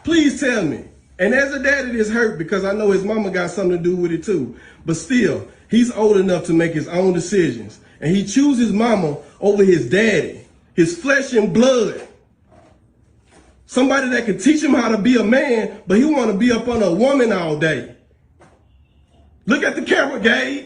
Please tell me. And as a daddy, this hurt because I know his mama got something to do with it too. But still, he's old enough to make his own decisions. And he chooses mama over his daddy, his flesh and blood. Somebody that can teach him how to be a man, but he want to be up on a woman all day. Look at the camera, Gabe.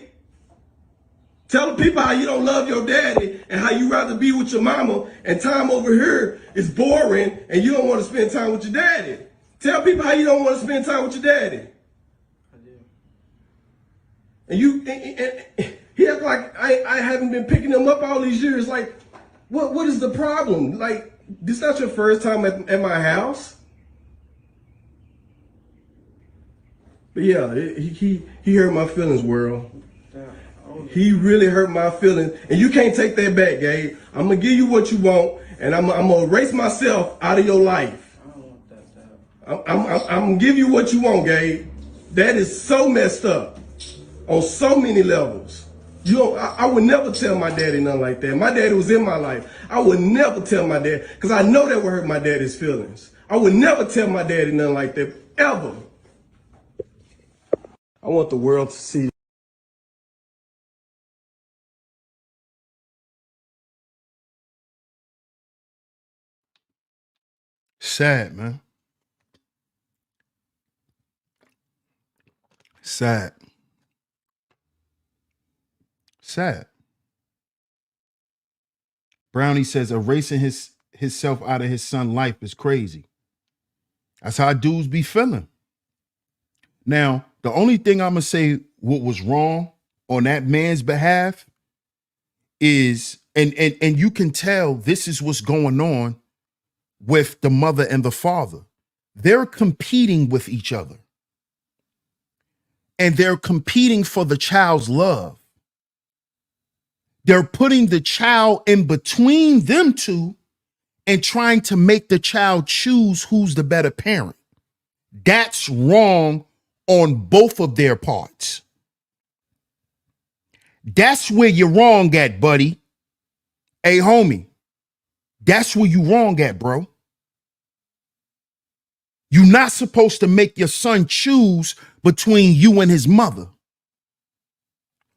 Tell the people how you don't love your daddy and how you rather be with your mama, and time over here is boring and you don't want to spend time with your daddy. Tell people how you don't want to spend time with your daddy. I do. And he act like I haven't been picking him up all these years. Like, what is the problem? Like, this not your first time at my house. But yeah, he hurt my feelings, world. He really hurt my feelings, and you can't take that back, Gabe. I'm gonna give you what you want, and I'm gonna erase myself out of your life. I don't want that to happen. I'm gonna give you what you want, Gabe. That is so messed up on so many levels. I would never tell my daddy nothing like that. My daddy was in my life. I would never tell my dad, because I know that would hurt my daddy's feelings. I would never tell my daddy nothing like that, ever. I want the world to see. Sad, man. Sad. Sad. Brownie says erasing himself out of his son's life is crazy. That's how dudes be feeling. Now, the only thing I'm gonna say what was wrong on that man's behalf is, and you can tell this is what's going on with the mother and the father. They're competing with each other. And they're competing for the child's love. They're putting the child in between them two and trying to make the child choose who's the better parent. That's wrong on both of their parts. That's where you're wrong at, buddy. Hey, homie, that's where you wrong at, bro. You're not supposed to make your son choose between you and his mother.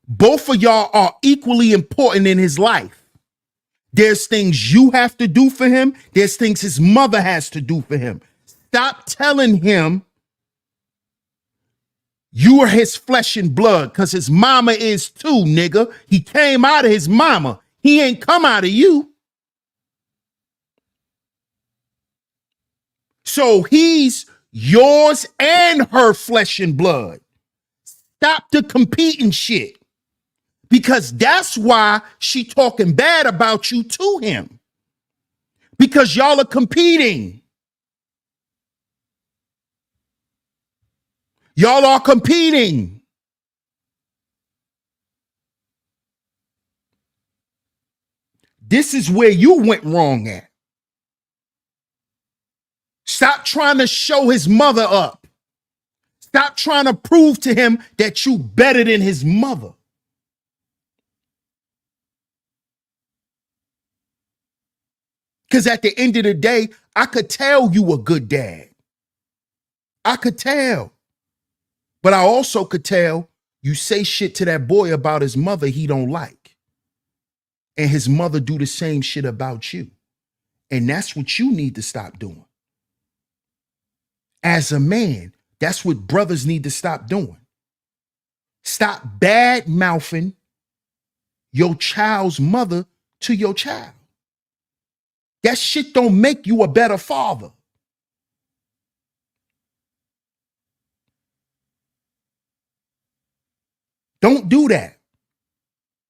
Both of y'all are equally important in his life. There's things you have to do for him. There's things his mother has to do for him. Stop telling him you are his flesh and blood, because his mama is too, nigga. He came out of his mama. He ain't come out of you. So he's yours and her flesh and blood. Stop the competing shit. Because that's why she talking bad about you to him. Because y'all are competing. Y'all are competing. This is where you went wrong at. Stop trying to show his mother up. Stop trying to prove to him that you better than his mother. Because at the end of the day, I could tell you a good dad. I could tell. But I also could tell you say shit to that boy about his mother he don't like. And his mother do the same shit about you. And that's what you need to stop doing. As a man, that's what brothers need to stop doing. Stop bad mouthing your child's mother to your child. That shit don't make you a better father. Don't do that.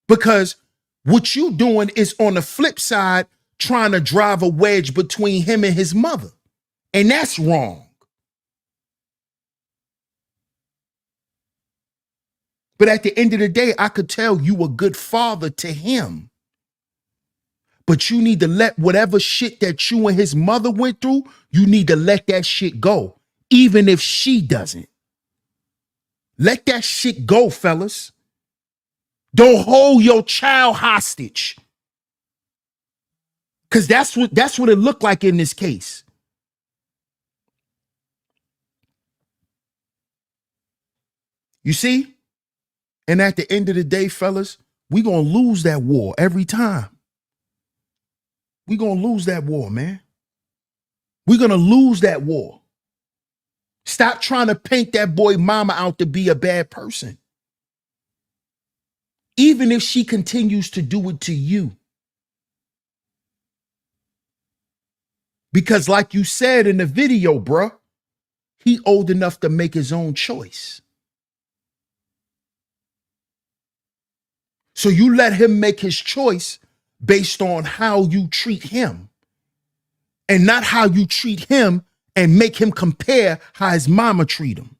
Because what you doing is on the flip side trying to drive a wedge between him and his mother. And that's wrong. But at the end of the day, I could tell you a good father to him. But you need to let whatever shit that you and his mother went through, you need to let that shit go, even if she doesn't. Let that shit go, fellas. Don't hold your child hostage. Because that's what it looked like in this case. You see? And at the end of the day, fellas, we're going to lose that war every time. We're going to lose that war, man. We're going to lose that war. Stop trying to paint that boy mama out to be a bad person. Even if she continues to do it to you. Because like you said in the video, bruh, he old enough to make his own choice. So you let him make his choice based on how you treat him and not how you treat him and make him compare how his mama treat him.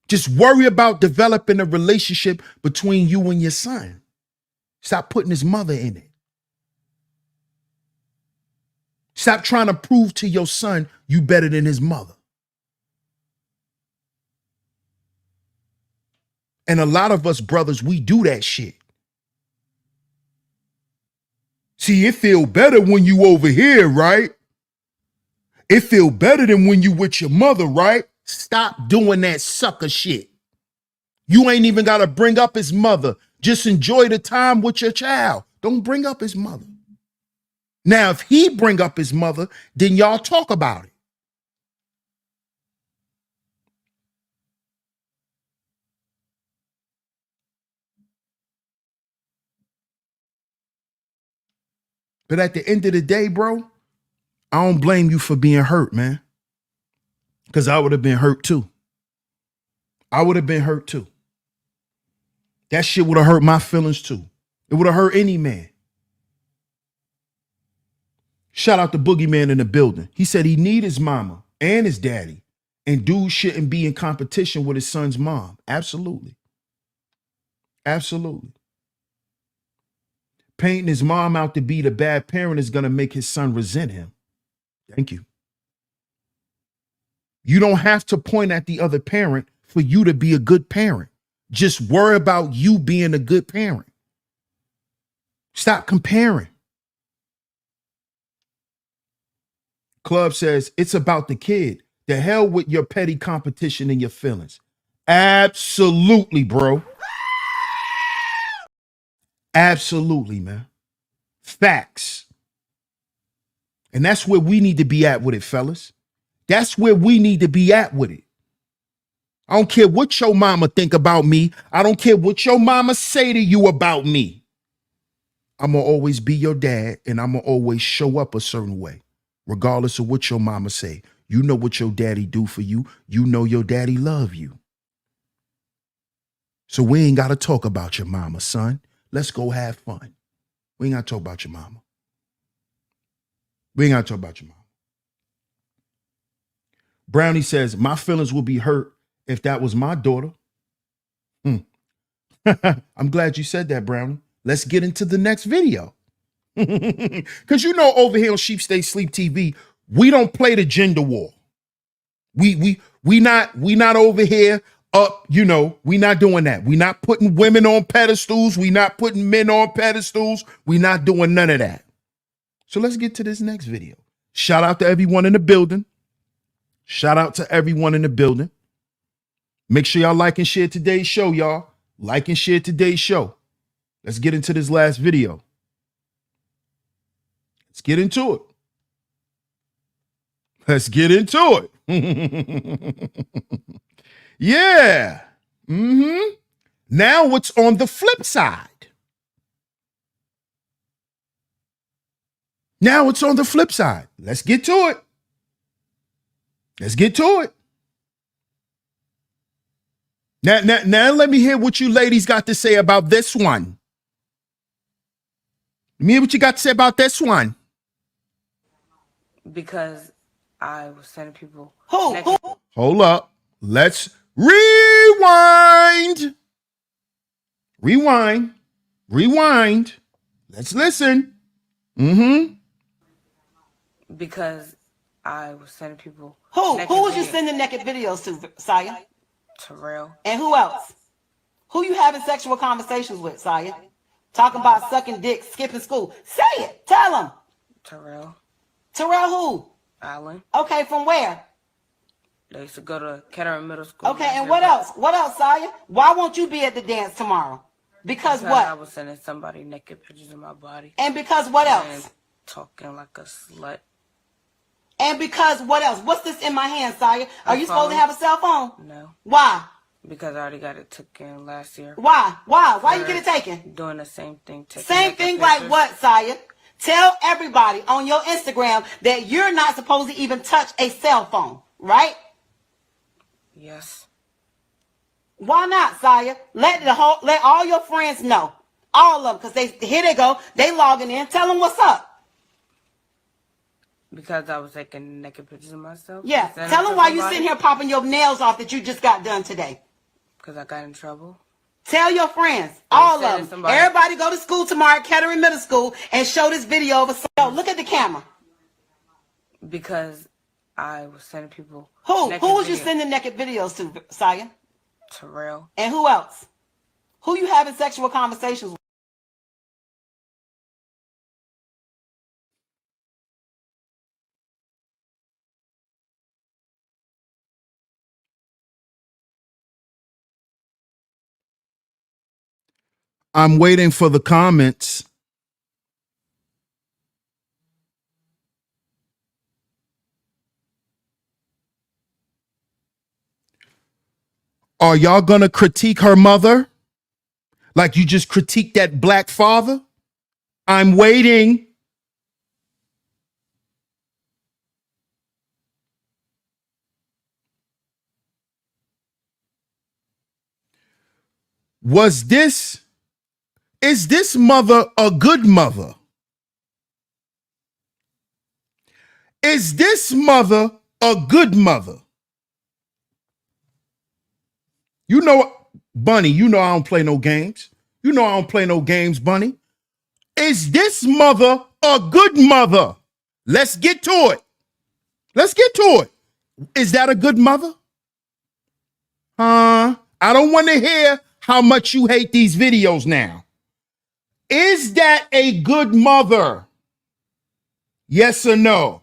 Just worry about developing a relationship between you and your son. Stop putting his mother in it. Stop trying to prove to your son you better than his mother. And a lot of us brothers, we do that shit. See, it feel better when you over here, right? It feel better than when you with your mother, right? Stop doing that sucker shit. You ain't even got to bring up his mother. Just enjoy the time with your child. Don't bring up his mother. Now, if he bring up his mother, then y'all talk about it. But at the end of the day, bro, I don't blame you for being hurt, man. Because I would have been hurt too. I would have been hurt too. That shit would have hurt my feelings too. It would have hurt any man. Shout out to Boogeyman in the building. He said he need his mama and his daddy. And dude shouldn't be in competition with his son's mom. Absolutely. Absolutely. Painting his mom out to be the bad parent is going to make his son resent him. Thank you. You don't have to point at the other parent for you to be a good parent. Just worry about you being a good parent. Stop comparing. Club says it's about the kid. The hell with your petty competition and your feelings. Absolutely, bro. Absolutely, man. Facts. And that's where we need to be at with it, fellas. That's where we need to be at with it. I don't care what your mama think about me. I don't care what your mama say to you about me. I'm going to always be your dad, and I'm going to always show up a certain way, regardless of what your mama say. You know what your daddy do for you. You know your daddy love you. So we ain't got to talk about your mama, son. Let's go have fun. We ain't got to talk about your mama. We ain't got to talk about your mama. Brownie says, my feelings will be hurt if that was my daughter. I'm glad you said that, Brownie. Let's get into the next video. Because you know over here on Sheep Stay Sleep TV, we don't play the gender war. We not over here up, you know, we not doing that. We not putting women on pedestals. We not putting men on pedestals. We not doing none of that. So let's get to this next video. Shout out to everyone in the building. Shout out to everyone in the building. Make sure y'all like and share today's show, y'all. Like and share today's show. Let's get into this last video. Let's get into it. Let's get into it. Yeah. Now what's on the flip side? Now it's on the flip side. Let's get to it. Let's get to it. Now let me hear what you ladies got to say about this one. Let me hear what you got to say about this one. Because I was sending people. Who? Hold up. Let's rewind. Rewind. Let's listen. Because I was sending people. Who was you sending naked videos to, Saya? Terrell. And who else? Who you having sexual conversations with, Saya? Talking about sucking dick, skipping school. Say it. Tell them. Terrell. Terrell who? Allen. Okay, from where? They used to go to Kettering Middle School. Okay, and what else? What else, Saya? Why won't you be at the dance tomorrow? Because what? I was sending somebody naked pictures of my body. And because what else? And talking like a slut. And because what else? What's this in my hand, Saya? Are you supposed to have a cell phone? No. Why? Because I already got it taken last year. Why? Why you get it taken? Doing the same thing. Same thing like what, Saya? Tell everybody on your Instagram that you're not supposed to even touch a cell phone, right? Yes. Why not, Saya? Let all your friends know. All of them, because here they go. They logging in. Tell them what's up. Because I was taking naked pictures of myself. Yeah. Tell them why you sitting here popping your nails off that you just got done today. Because I got in trouble. Tell your friends, all of them. Everybody go to school tomorrow at Kettering Middle School and show this video of a. Look at the camera. Because I was sending people. Who was you sending naked videos to, Saya? Terrell. And who else? Who you having sexual conversations with? I'm waiting for the comments. Are y'all gonna critique her mother? Like you just critiqued that black father? I'm waiting. Is this mother a good mother? Is this mother a good mother? You know, Bunny, you know I don't play no games. You know I don't play no games, Bunny. Is this mother a good mother? Let's get to it. Let's get to it. Is that a good mother? I don't want to hear how much you hate these videos now. Is that a good mother? Yes or no?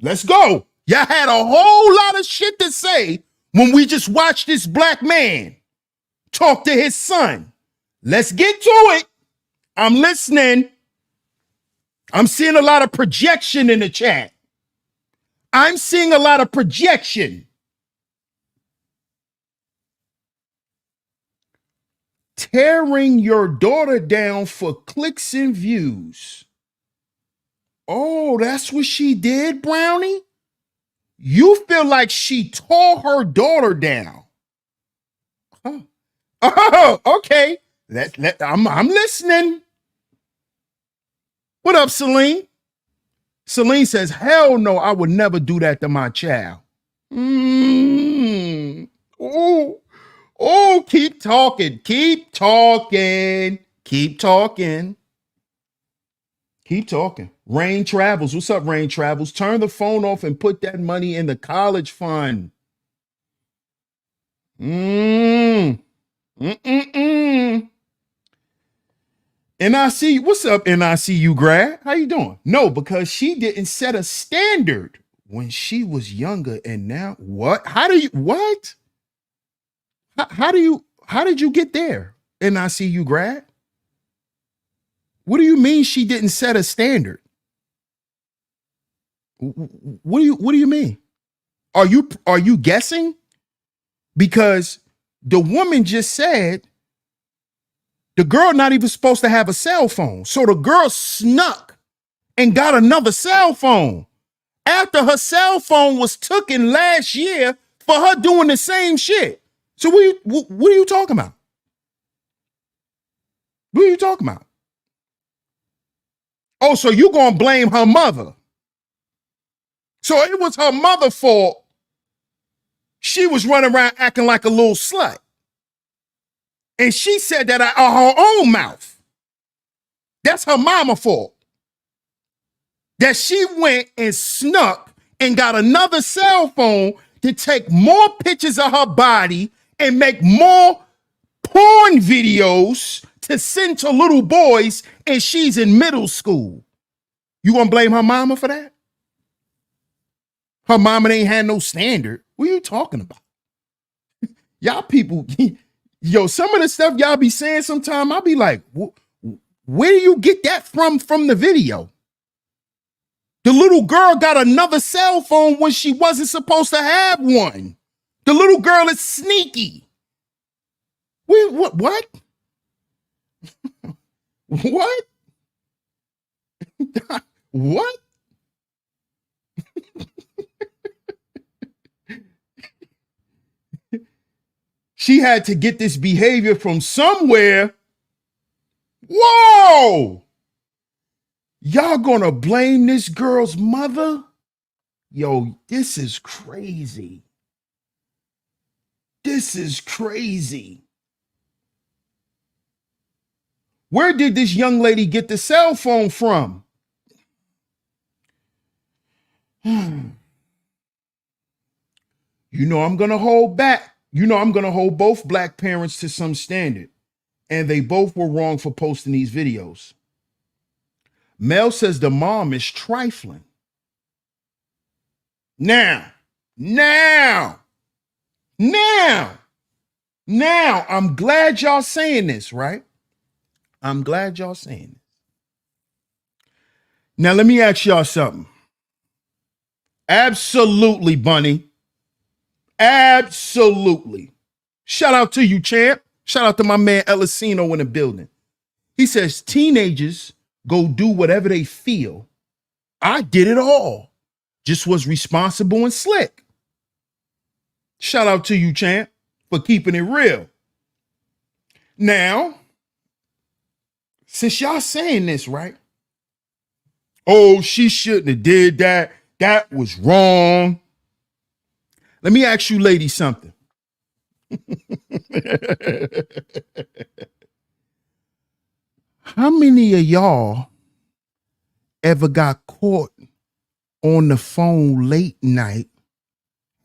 Let's go. Y'all had a whole lot of shit to say when we just watched this black man talk to his son. Let's get to it. I'm listening. I'm seeing a lot of projection in the chat. I'm seeing a lot of projection. Tearing your daughter down for clicks and views. Oh, that's what she did, Brownie? You feel like she tore her daughter down. Huh. Oh, okay. I'm listening. What up, Celine? Celine says, hell no, I would never do that to my child. Oh, keep talking. Keep talking. Keep talking. Keep talking. Rain Travels. What's up, Rain Travels? Turn the phone off and put that money in the college fund. NIC, what's up, NICU grad? How you doing? No, because she didn't set a standard when she was younger, and now what? How did you get there, NICU grad? What do you mean she didn't set a standard? What do you mean? Are you guessing? Because the woman just said the girl not even supposed to have a cell phone. So the girl snuck and got another cell phone after her cell phone was taken last year for her doing the same shit. So what are you talking about? What are you talking about? Oh, so you gonna blame her mother. So it was her mother's fault. She was running around acting like a little slut. And she said that out of her own mouth. That's her mama's fault. That she went and snuck and got another cell phone to take more pictures of her body and make more porn videos to send to little boys, and she's in middle school. You gonna blame her mama for that? Her mama ain't had no standard. What are you talking about? Y'all people, yo, some of the stuff y'all be saying sometime, I'll be like, where do you get that from the video? The little girl got another cell phone when she wasn't supposed to have one. The little girl is sneaky. Wait, what? What? What? What? She had to get this behavior from somewhere. Whoa! Y'all gonna blame this girl's mother? Yo, this is crazy. This is crazy. Where did this young lady get the cell phone from? You know I'm gonna hold back. You know I'm gonna hold both black parents to some standard. And they both were wrong for posting these videos. Mel says the mom is trifling. Now, I'm glad y'all saying this, right? I'm glad y'all saying this. Now, let me ask y'all something. Absolutely, Bunny. Absolutely. Shout out to you, champ. Shout out to my man Elisino in the building. He says teenagers go do whatever they feel. I did it all. Just was responsible and slick. Shout out to you, champ, for keeping it real. Now, since y'all saying this, right? Oh, she shouldn't have did that. That was wrong. Let me ask you ladies something. How many of y'all ever got caught on the phone late night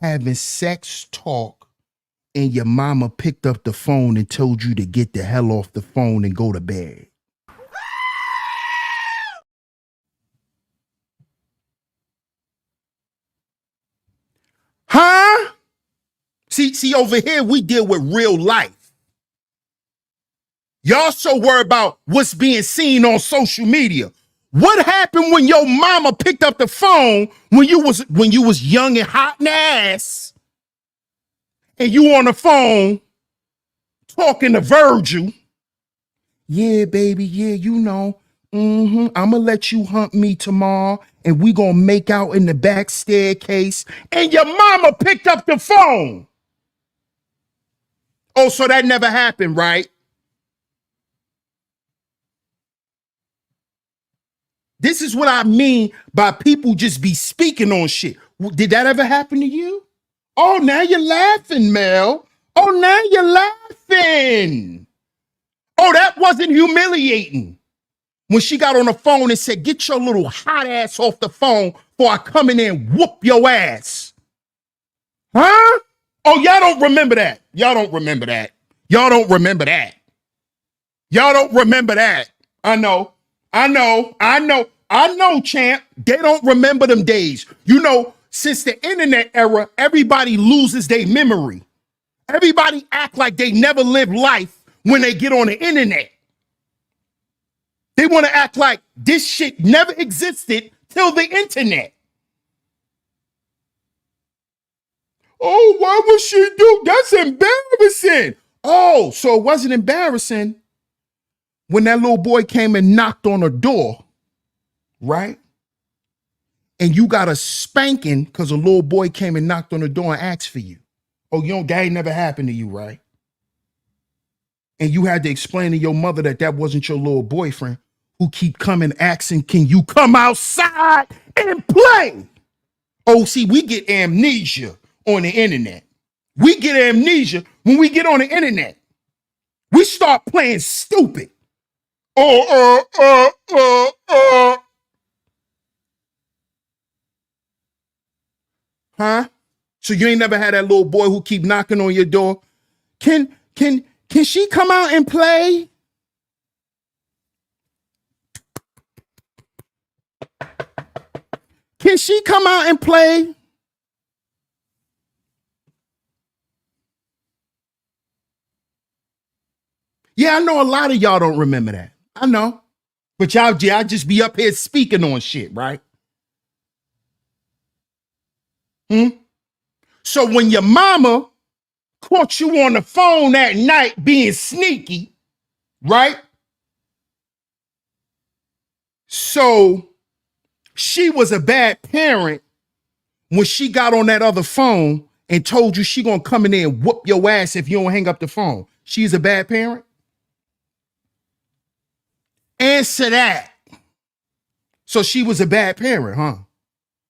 having sex talk and your mama picked up the phone and told you to get the hell off the phone and go to bed? Huh? See, over here we deal with real life. Y'all so worried about what's being seen on social media. What happened when your mama picked up the phone when you was young and hot in the ass, and you on the phone talking to Virgil? Yeah, baby, yeah, you know. I'ma let you hump me tomorrow, and we gonna make out in the back staircase. And your mama picked up the phone. Oh, so that never happened, right? This is what I mean by people just be speaking on shit. Did that ever happen to you? Oh, now you're laughing, Mel. Oh, now you're laughing. Oh, that wasn't humiliating. When she got on the phone and said, get your little hot ass off the phone before I come in there and whoop your ass. Huh? Oh, y'all don't remember that. Y'all don't remember that. Y'all don't remember that. Y'all don't remember that. I know, champ. They don't remember them days. You know, since the internet era, everybody loses their memory. Everybody act like they never lived life when they get on the internet. They want to act like this shit never existed till the internet. Oh, why would she do? That's embarrassing. Oh, so it wasn't embarrassing when that little boy came and knocked on her door, right? And you got a spanking because a little boy came and knocked on the door and asked for you. Oh, that ain't never happened to you, right? and you had to explain to your mother that that wasn't your little boyfriend who keep coming asking, can you come outside and play? Oh, see, we get amnesia on the internet. We get amnesia when we get on the internet. We start playing stupid. Huh? So you ain't never had that little boy who keep knocking on your door? Can she come out and play? Can she come out and play? Yeah, I know a lot of y'all don't remember that. I know. But y'all just be up here speaking on shit, right? So when your mama caught you on the phone at night being sneaky, right? So she was a bad parent when she got on that other phone and told you she gonna come in there and whoop your ass if you don't hang up the phone. She's a bad parent? Answer that. So she was a bad parent, huh?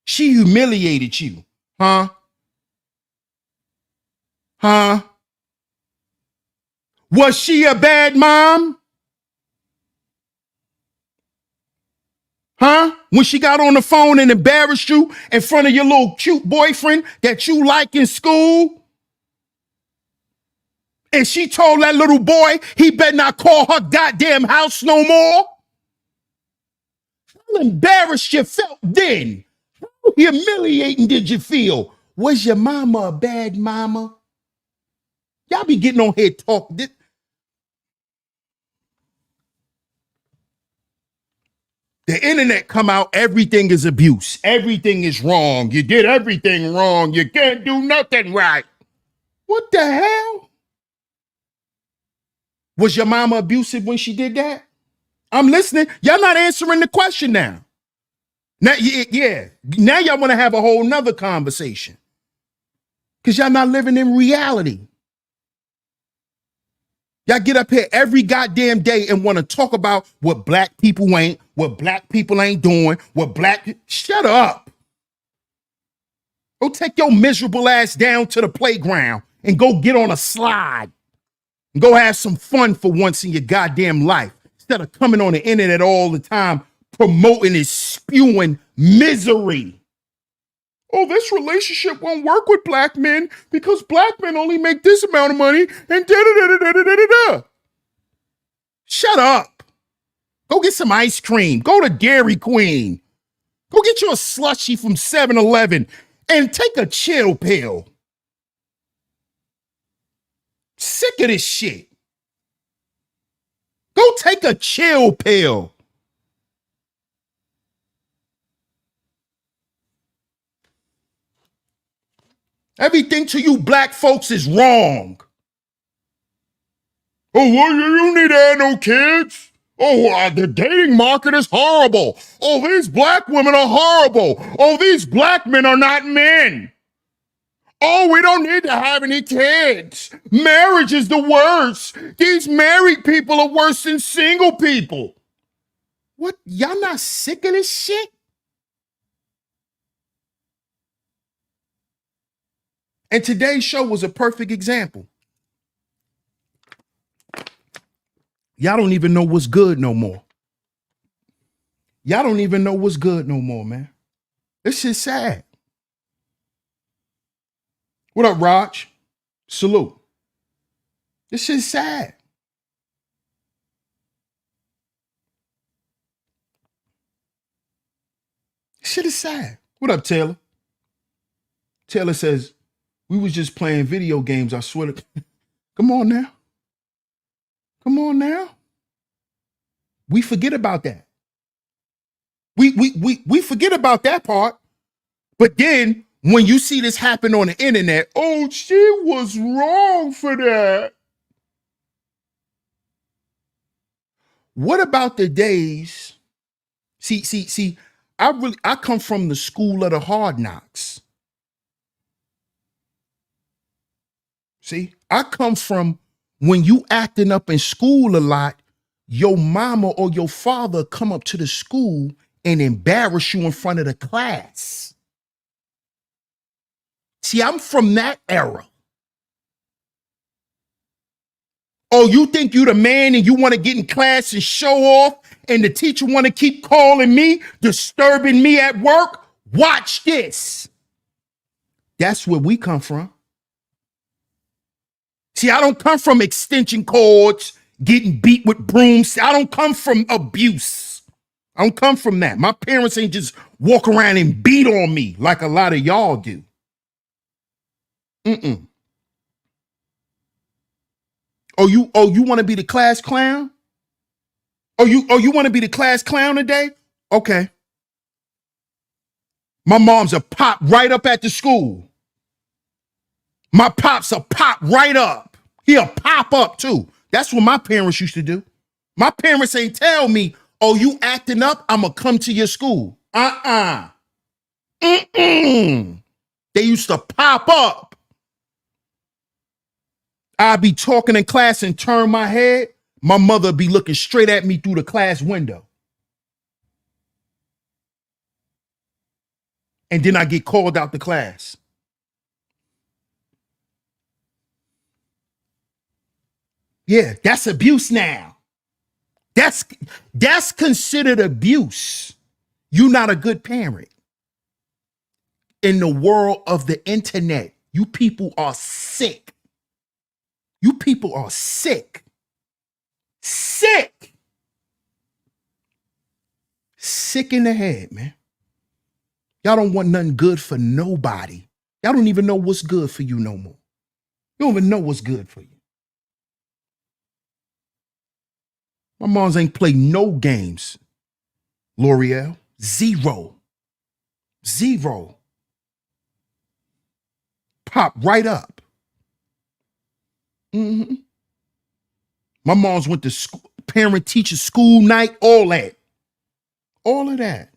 She humiliated you, huh? Huh? Was she a bad mom? Huh? When she got on the phone and embarrassed you in front of your little cute boyfriend that you like in school? And she told that little boy he better not call her goddamn house no more? How embarrassed you felt then? How humiliating did you feel? Was your mama a bad mama? Y'all be getting on here talk. The internet come out, everything is abuse. Everything is wrong. You did everything wrong. You can't do nothing right. What the hell? Was your mama abusive when she did that? I'm listening. Y'all not answering the question now. Now, yeah. Now y'all want to have a whole nother conversation. Because y'all not living in reality. Y'all get up here every goddamn day and want to talk about what black people ain't, what black people ain't doing, shut up. Go take your miserable ass down to the playground and go get on a slide and go have some fun for once in your goddamn life instead of coming on the internet all the time promoting and spewing misery. Oh, this relationship won't work with black men because black men only make this amount of money and da-da-da-da-da-da-da-da. Shut up. Go get some ice cream. Go to Dairy Queen. Go get you a slushie from 7-Eleven and take a chill pill. Sick of this shit. Go take a chill pill. Everything to you black folks is wrong. Oh, well, you don't need to have no kids. Oh, the dating market is horrible. Oh, these black women are horrible. Oh, these black men are not men. Oh, we don't need to have any kids. Marriage is the worst. These married people are worse than single people. What? Y'all not sick of this shit? And today's show was a perfect example. Y'all don't even know what's good no more. Y'all don't even know what's good no more, man. This shit's sad. What up, Raj? Salute. This shit's sad. This shit is sad. What up, Taylor? Taylor says, we was just playing video games, I swear to... Come on now. Come on now. We forget about that. We forget about that part. But then when you see this happen on the internet, oh, she was wrong for that. What about the days? See, I come from the school of the hard knocks. See, I come from when you acting up in school a lot, your mama or your father come up to the school and embarrass you in front of the class. See, I'm from that era. Oh, you think you the man and you want to get in class and show off and the teacher want to keep calling me, disturbing me at work? Watch this. That's where we come from. See, I don't come from extension cords, getting beat with brooms. I don't come from abuse. I don't come from that. My parents ain't just walk around and beat on me like a lot of y'all do. Mm-mm. Oh, you want to be the class clown? Oh, you want to be the class clown today? Okay. My mom's a pop right up at the school. My pop's a pop right up. He'll pop up too. That's what my parents used to do. My parents ain't tell me, oh, you acting up, I'ma come to your school. Mm-mm. They used to pop up. I'd be talking in class and turn my head. My mother be looking straight at me through the class window. And then I get called out the class. Yeah, that's abuse now. That's considered abuse. You're not a good parent. In the world of the internet, you people are sick. You people are sick. Sick. Sick in the head, man. Y'all don't want nothing good for nobody. Y'all don't even know what's good for you no more. You don't even know what's good for you. My moms ain't played no games, L'Oreal. Zero. Pop right up. Mm-hmm. My mom's went to school, parent teacher school night, all that. All of that.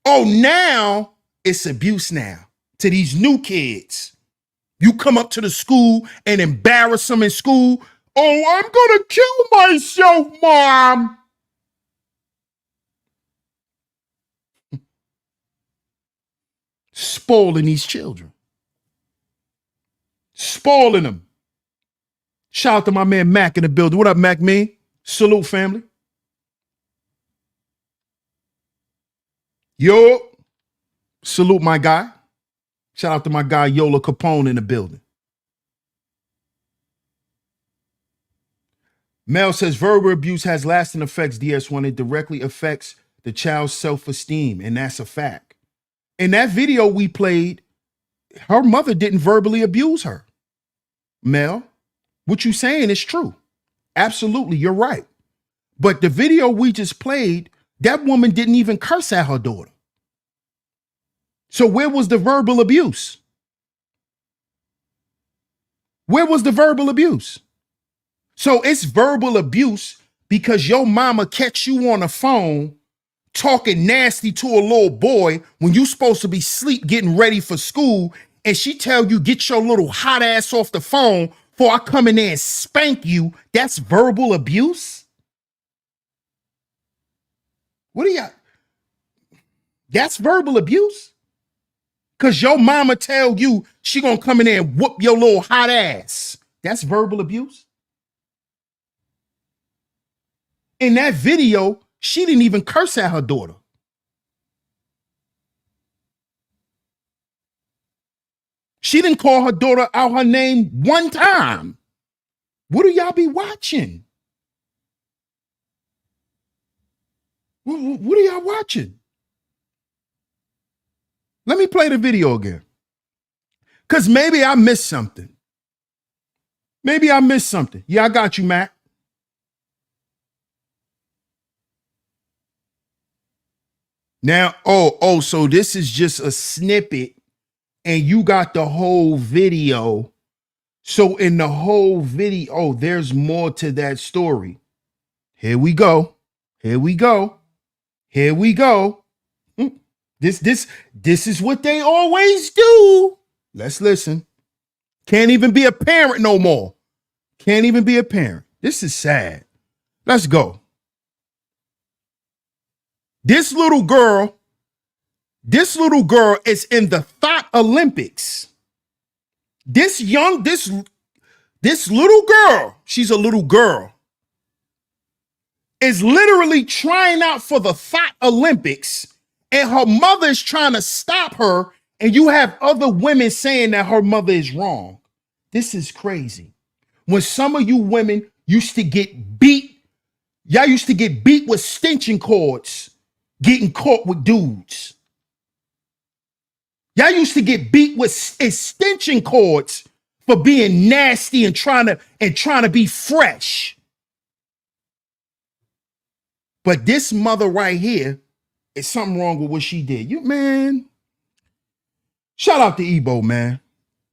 Oh, now it's abuse now to these new kids. You come up to the school and embarrass them in school. Oh, I'm going to kill myself, Mom. Spoiling these children. Spoiling them. Shout out to my man Mac in the building. What up, Mac? Me? Salute, family. Yo. Salute, my guy. Shout out to my guy Yola Capone in the building. Mel says verbal abuse has lasting effects, DS1. It directly affects the child's self-esteem, and that's a fact. In that video we played, her mother didn't verbally abuse her. Mel, what you saying is true. Absolutely, you're right. But the video we just played, that woman didn't even curse at her daughter. So where was the verbal abuse? Where was the verbal abuse? So it's verbal abuse because your mama catch you on the phone talking nasty to a little boy when you supposed to be asleep getting ready for school, and she tell you get your little hot ass off the phone before I come in there and spank you. That's verbal abuse? What do y'all? That's verbal abuse? Because your mama tell you she gonna come in there and whoop your little hot ass. That's verbal abuse? In that video, she didn't even curse at her daughter. She didn't call her daughter out her name one time. What do y'all be watching? What are y'all watching? Let me play the video again. Because maybe I missed something. Maybe I missed something. Yeah, I got you, Matt. Now, so this is just a snippet and you got the whole video. So in the whole video, there's more to that story. Here we go. This is what they always do. Let's listen. Can't even be a parent no more. Can't even be a parent. This is sad. Let's go. This little girl is in the Thought Olympics. This little girl, she's a little girl, is literally trying out for the Thought Olympics, and her mother is trying to stop her, and you have other women saying that her mother is wrong. This is crazy. When some of you women used to get beat, y'all used to get beat with extension cords, getting caught with dudes. Y'all used to get beat with extension cords for being nasty and trying to be fresh. But this mother right here, is something wrong with what she did. You, man, shout out to Ebo, man.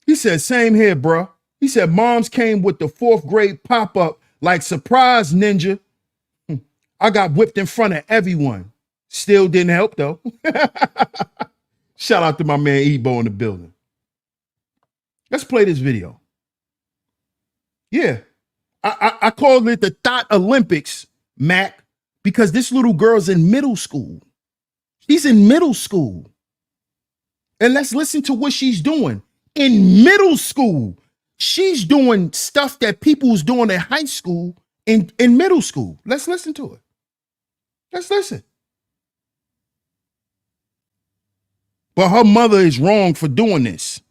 He said, same here, bro. He said, moms came with the 4th grade pop-up like surprise ninja. I got whipped in front of everyone. Still didn't help, though. Shout out to my man Ebo in the building. Let's play this video. Yeah. I called it the Thought Olympics, Mac, because this little girl's in middle school. She's in middle school. And let's listen to what she's doing. In middle school, she's doing stuff that people was doing in high school in middle school. Let's listen to it. Let's listen. But her mother is wrong for doing this.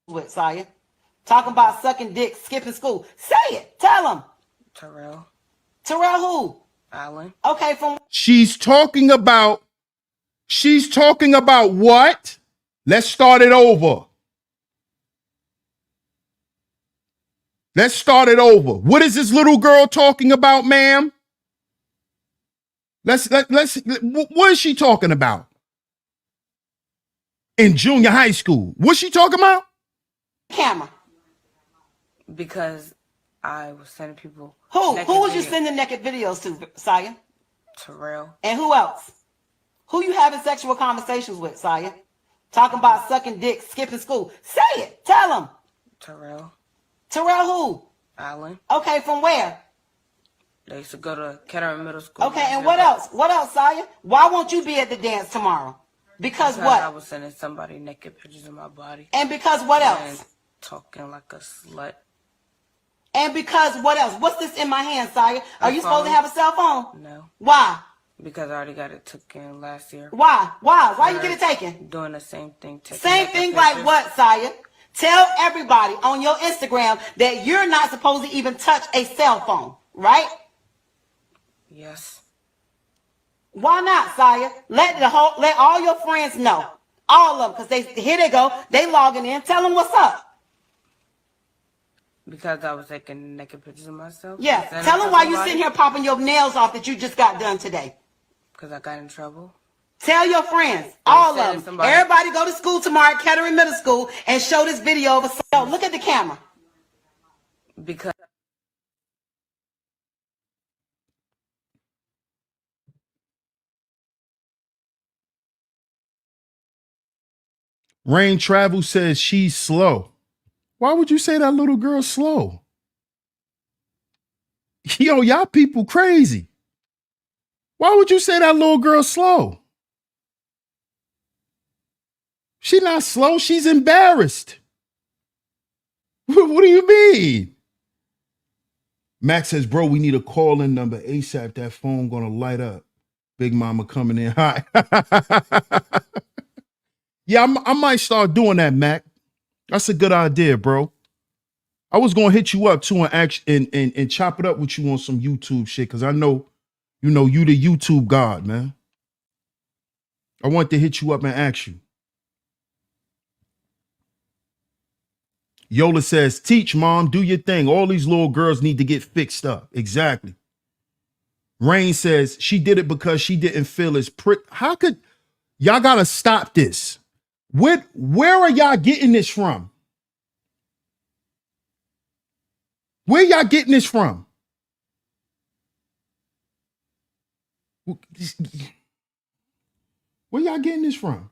With Saya. Talking about sucking dick, skipping school. Say it. Tell him. Terrell. Terrell who? Allen. Okay, from She's talking about what? Let's start it over. Let's start it over. What is this little girl talking about, ma'am? What is she talking about? In junior high school. What's she talking about? camera. Because I was sending people. Who was you videos. sending naked videos to, Saya? Terrell. And who else? Who you having sexual conversations with, Saya? Talking about sucking dick, skipping school. Say it. Tell them. Terrell. Terrell who? Allen. Okay, from where? They used to go to Kettering Middle School. Okay, and what else? What else, Saya? Why won't you be at the dance tomorrow? Because what? I was sending somebody naked pictures of my body. And because what else? And talking like a slut. And because what else? What's this in my hand, Saya? Are you supposed to have a cell phone? No. Why? Because I already got it taken last year. Why? Why you get it taken? Doing the same thing. Same thing like what, Saya? Tell everybody on your Instagram that you're not supposed to even touch a cell phone, right? Yes. Why not, Saya? Let all your friends know. All of them, because here they go. They logging in. Tell them what's up. Because I was taking naked pictures of myself. Yeah. Tell them why you sitting here popping your nails off that you just got done today. Because I got in trouble. Tell your friends, all of them. Everybody go to school tomorrow at Kettering Middle School and show this video of a cell. Look at the camera. Because Rain Travel says she's slow. Why would you say that little girl's slow? Yo, y'all people crazy. Why would you say that little girl's slow? She's not slow. She's embarrassed. What do you mean? Max says, bro, we need a call-in number ASAP. That phone gonna light up. Big mama coming in hot. Yeah, I might start doing that, Mac. That's a good idea, bro. I was gonna hit you up too and chop it up with you on some YouTube shit, because I know, you the YouTube god, man. I want to hit you up and ask you. Yola says, teach, mom, do your thing. All these little girls need to get fixed up. Exactly. Rain says she did it because she didn't feel as How could y'all gotta stop this? Where are y'all getting this from? Where y'all getting this from? Where y'all getting this from?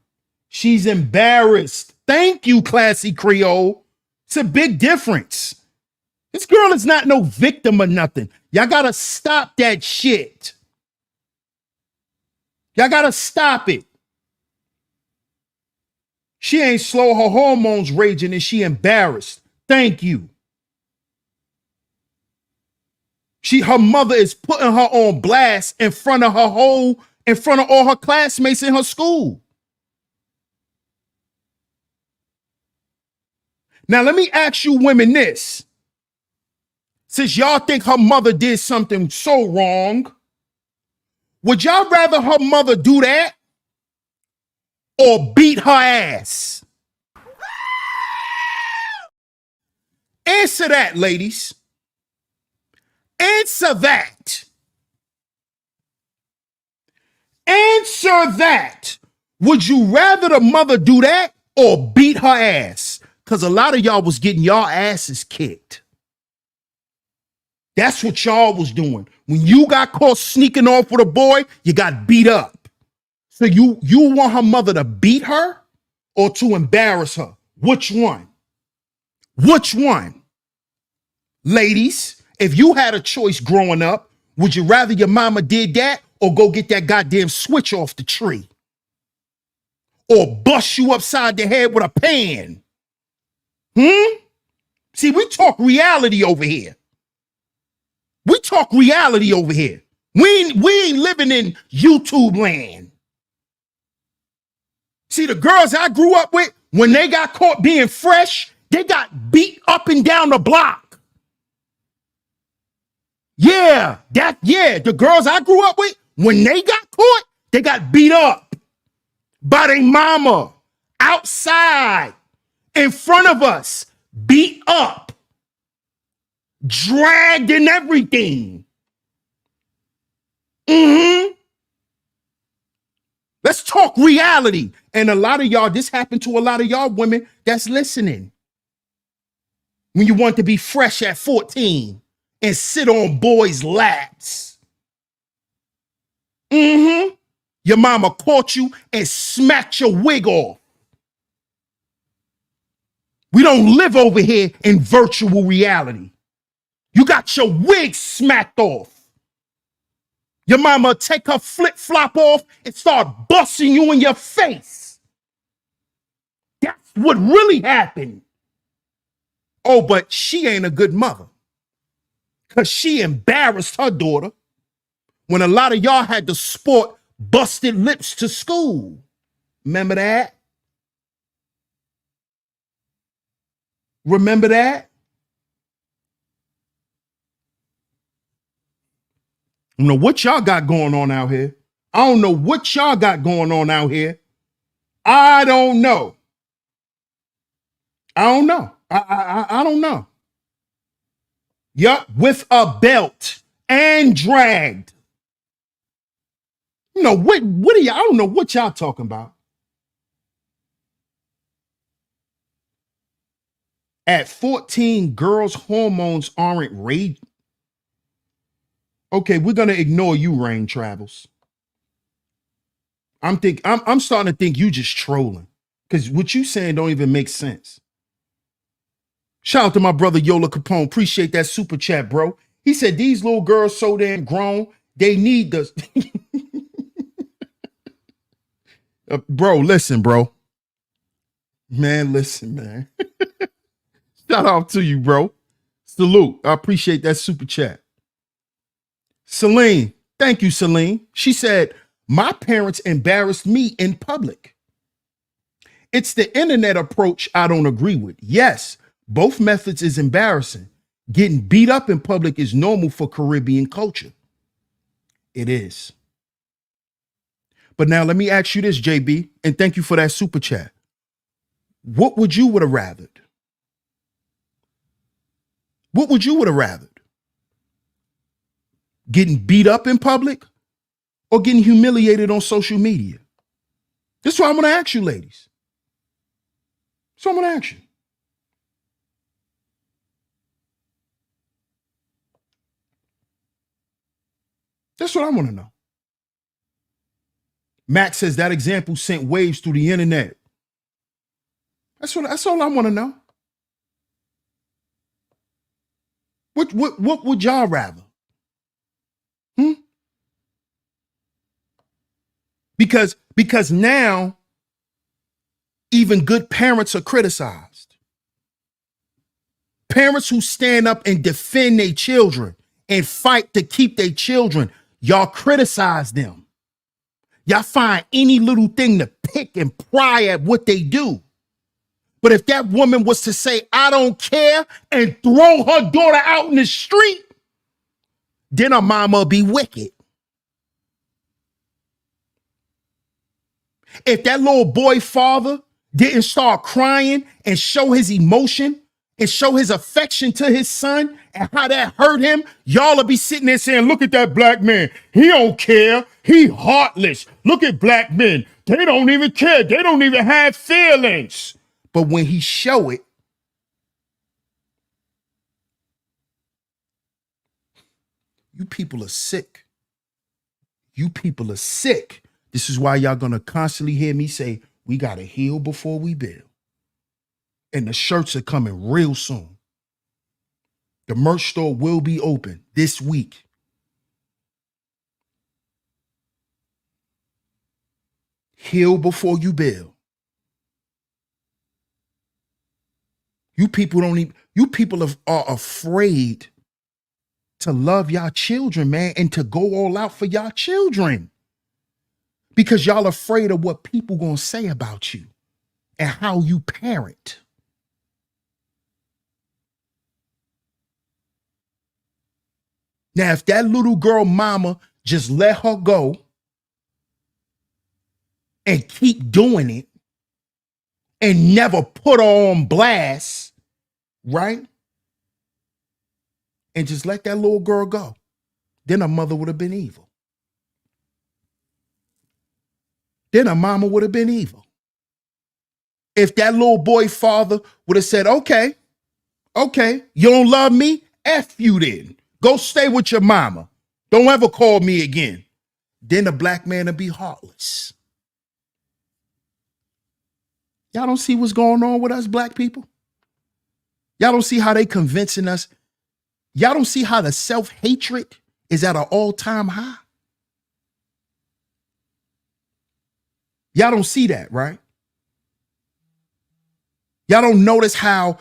She's embarrassed. Thank you, Classy Creole. It's a big difference. This girl is not no victim or nothing. Y'all gotta stop that shit. Y'all gotta stop it. She ain't slow, her hormones raging and she embarrassed. Thank you. Her mother is putting her on blast in front of all her classmates in her school. Now, let me ask you women this. Since y'all think her mother did something so wrong, would y'all rather her mother do that or beat her ass? Answer that, ladies. Answer that. Answer that. Would you rather the mother do that or beat her ass? Because a lot of y'all was getting y'all asses kicked. That's what y'all was doing. When you got caught sneaking off with a boy, you got beat up. So you want her mother to beat her or to embarrass her? Which one? Which one? Ladies, if you had a choice growing up, would you rather your mama did that or go get that goddamn switch off the tree? Or bust you upside the head with a pan? See, we talk reality over here. We talk reality over here. We ain't living in YouTube land. See, the girls I grew up with, when they got caught being fresh, they got beat up and down the block. Yeah, the girls I grew up with, when they got caught, they got beat up by their mama outside in front of us, beat up, dragged and everything. Let's talk reality. And a lot of y'all, this happened to a lot of y'all women that's listening. When you want to be fresh at 14 and sit on boys' laps. Your mama caught you and smacked your wig off. We don't live over here in virtual reality. You got your wig smacked off. Your mama take her flip-flop off and start busting you in your face. That's what really happened. Oh, but she ain't a good mother because she embarrassed her daughter when a lot of y'all had to sport busted lips to school. Remember that? Remember that? I don't know what y'all got going on out here. I don't know what y'all got going on out here. I don't know. I don't know. I don't know. Yup, with a belt and dragged. You know, what are y'all? I don't know what y'all talking about. At 14, girls' hormones aren't raging. Okay, we're gonna ignore you, Rain Travels. I'm starting to think you just trolling. Because what you saying don't even make sense. Shout out to my brother Yola Capone. Appreciate that super chat, bro. He said these little girls so damn grown, they need the bro, listen, bro. Man, listen, man. Shout out to you, bro. Salute. I appreciate that super chat. Celine, thank you, Celine. She said, my parents embarrassed me in public. It's the internet approach I don't agree with. Yes, both methods is embarrassing. Getting beat up in public is normal for Caribbean culture. It is. But now let me ask you this, JB, and thank you for that super chat. What would you would have rathered? What would you would have rathered? Getting beat up in public or getting humiliated on social media? This is what I'm going to ask you, ladies. So I'm going to ask you. That's what I want to know. Matt says that example sent waves through the internet. That's all I want to know. What would y'all rather? Because now even good parents are criticized. Parents who stand up and defend their children and fight to keep their children, y'all criticize them. Y'all find any little thing to pick and pry at what they do. But if that woman was to say, I don't care, and throw her daughter out in the street, then her mama will be wicked. If that little boy father didn't start crying and show his emotion and show his affection to his son and how that hurt him, y'all will be sitting there saying, look at that black man. He don't care. He heartless. Look at black men. They don't even care. They don't even have feelings. But when he show it, you people are sick. You people are sick. This is why y'all gonna constantly hear me say, we gotta heal before we build. And the shirts are coming real soon. The merch store will be open this week. Heal before you build. You people are afraid to love y'all children, man, and to go all out for y'all children. Because y'all afraid of what people gonna say about you and how you parent. Now, if that little girl mama just let her go and keep doing it and never put her on blast, right? And just let that little girl go, then her mother would have been evil. Then her mama would have been evil. If that little boy father would have said, okay, you don't love me? F you then. Go stay with your mama. Don't ever call me again. Then the black man would be heartless. Y'all don't see what's going on with us black people? Y'all don't see how they convincing us? Y'all don't see how the self-hatred is at an all-time high? Y'all don't see that, right? Y'all don't notice how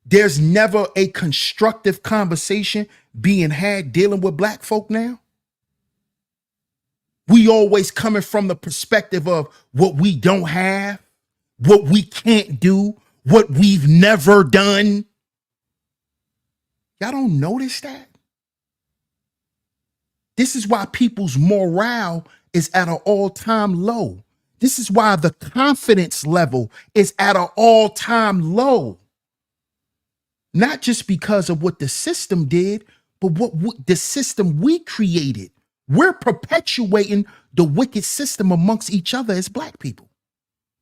there's never a constructive conversation being had dealing with black folk now? We always coming from the perspective of what we don't have, what we can't do, what we've never done. Y'all don't notice that? This is why people's morale is at an all-time low. This is why the confidence level is at an all-time low. Not just because of what the system did, but what the system we created. We're perpetuating the wicked system amongst each other as black people.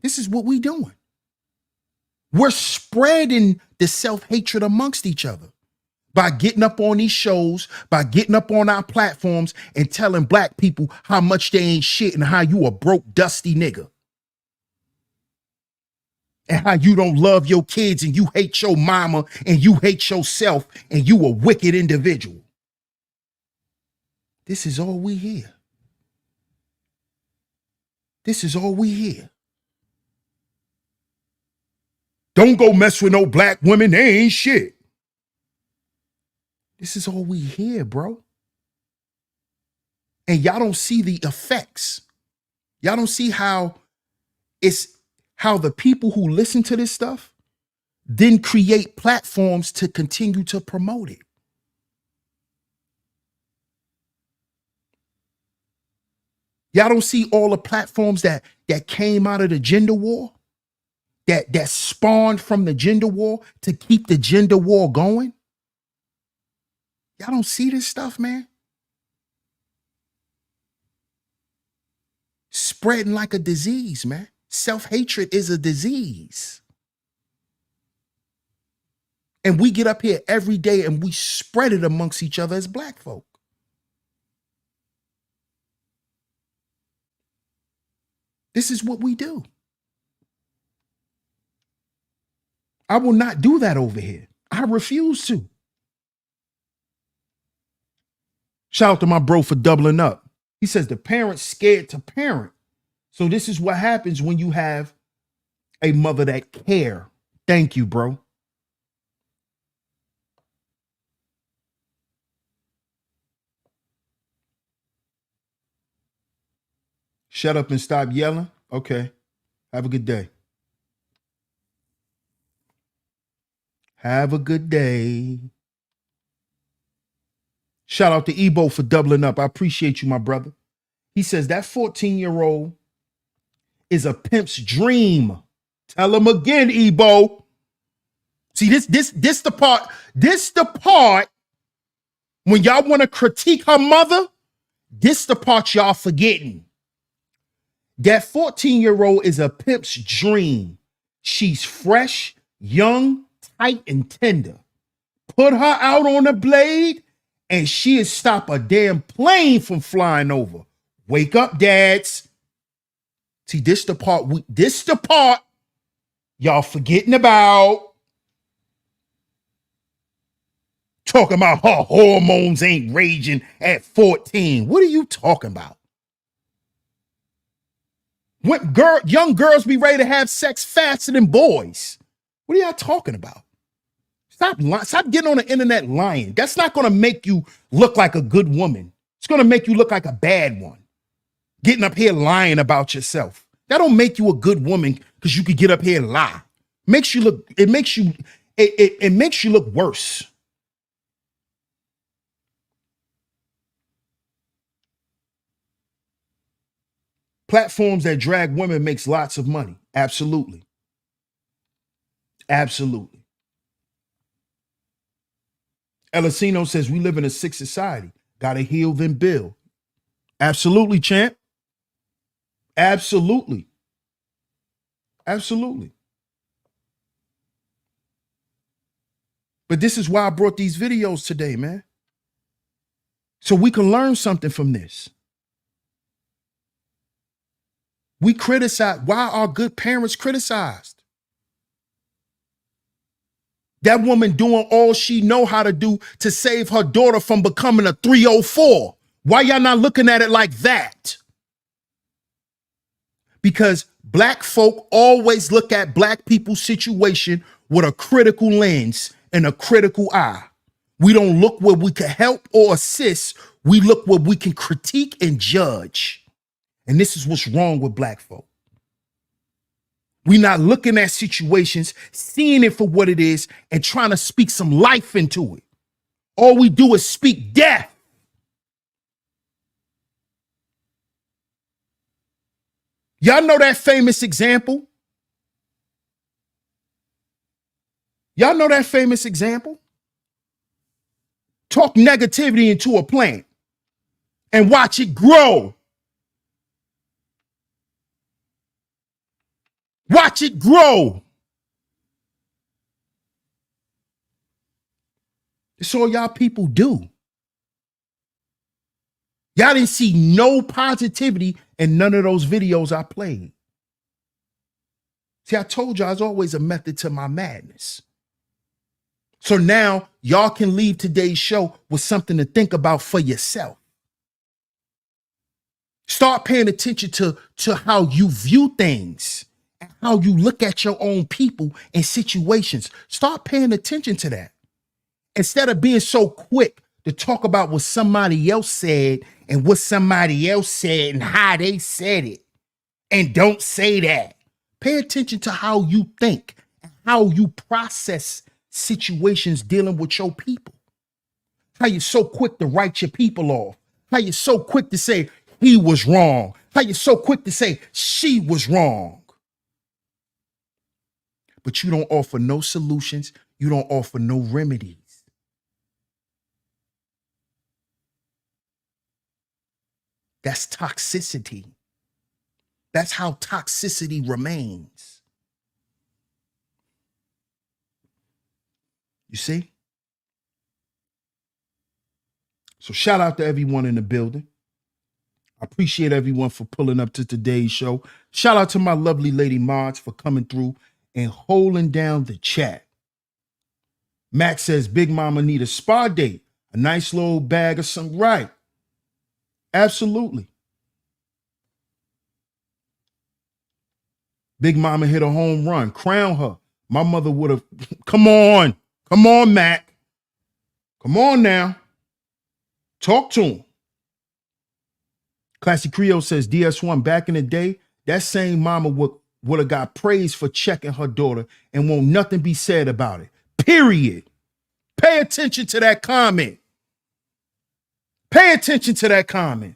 This is what we're doing. We're spreading the self-hatred amongst each other by getting up on these shows, by getting up on our platforms and telling black people how much they ain't shit and how you a broke, dusty nigga. And how you don't love your kids and you hate your mama and you hate yourself and you a wicked individual. This is all we hear. This is all we hear. Don't go mess with no black women. They ain't shit. This is all we hear, bro. And y'all don't see the effects. Y'all don't see how the people who listen to this stuff then create platforms to continue to promote it. Y'all don't see all the platforms that came out of the gender war, that spawned from the gender war to keep the gender war going. Y'all don't see this stuff, man. Spreading like a disease, man. Self-hatred is a disease. And we get up here every day and we spread it amongst each other as black folk. This is what we do. I will not do that over here. I refuse to. Shout out to my bro for doubling up. He says the parent's scared to parent. So this is what happens when you have a mother that care. Thank you, bro. Shut up and stop yelling. Okay. Have a good day. Have a good day. Shout out to Ebo for doubling up. I appreciate you, my brother. He says that 14-year-old is a pimp's dream. Tell him again, Ebo. See, this the part. This the part when y'all want to critique her mother. This the part y'all forgetting. That 14-year-old is a pimp's dream. She's fresh, young, tight, and tender. Put her out on the blade, and she'll stop a damn plane from flying over. Wake up, dads. See, this the part y'all forgetting about. Talking about her hormones ain't raging at 14. What are you talking about? When young girls be ready to have sex faster than boys. What are y'all talking about? Stop getting on the internet lying. That's not going to make you look like a good woman. It's going to make you look like a bad one. Getting up here lying about yourself. That don't make you a good woman because you could get up here and lie. It makes you look worse. Platforms that drag women makes lots of money. Absolutely. Absolutely. Elisino says we live in a sick society. Gotta heal, then build. Absolutely, champ. Absolutely. Absolutely. But this is why I brought these videos today, man. So we can learn something from this. We criticize. Why are good parents criticized? That woman doing all she know how to do to save her daughter from becoming a 304. Why y'all not looking at it like that? Because black folk always look at black people's situation with a critical lens and a critical eye. We don't look where we can help or assist. We look where we can critique and judge. And this is what's wrong with black folk. We're not looking at situations, seeing it for what it is, and trying to speak some life into it. All we do is speak death. Y'all know that famous example? Y'all know that famous example? Talk negativity into a plant and watch it grow. Watch it grow. That's all y'all people do. Y'all didn't see no positivity in none of those videos I played. See, I told y'all there's always a method to my madness. So now y'all can leave today's show with something to think about for yourself. Start paying attention to how you view things. How you look at your own people and situations. Start paying attention to that. Instead of being so quick to talk about what somebody else said and what somebody else said and how they said it. And don't say that. Pay attention to how you think and how you process situations dealing with your people. How you're so quick to write your people off. How you're so quick to say he was wrong. How you're so quick to say she was wrong. But you don't offer no solutions. You don't offer no remedies. That's toxicity. That's how toxicity remains. You see? So shout out to everyone in the building. I appreciate everyone for pulling up to today's show. Shout out to my lovely lady Mods for coming through and holding down the chat. Max says Big Mama need a spa date, a nice little bag of some right. Absolutely. Big Mama hit a home run. Crown her. My mother would have. Come on. Come on, Mac. Come on now. Talk to him. Classy Creole says, DS1, back in the day, that same mama would have got praised for checking her daughter and won't nothing be said about it. Period. Pay attention to that comment. Pay attention to that comment.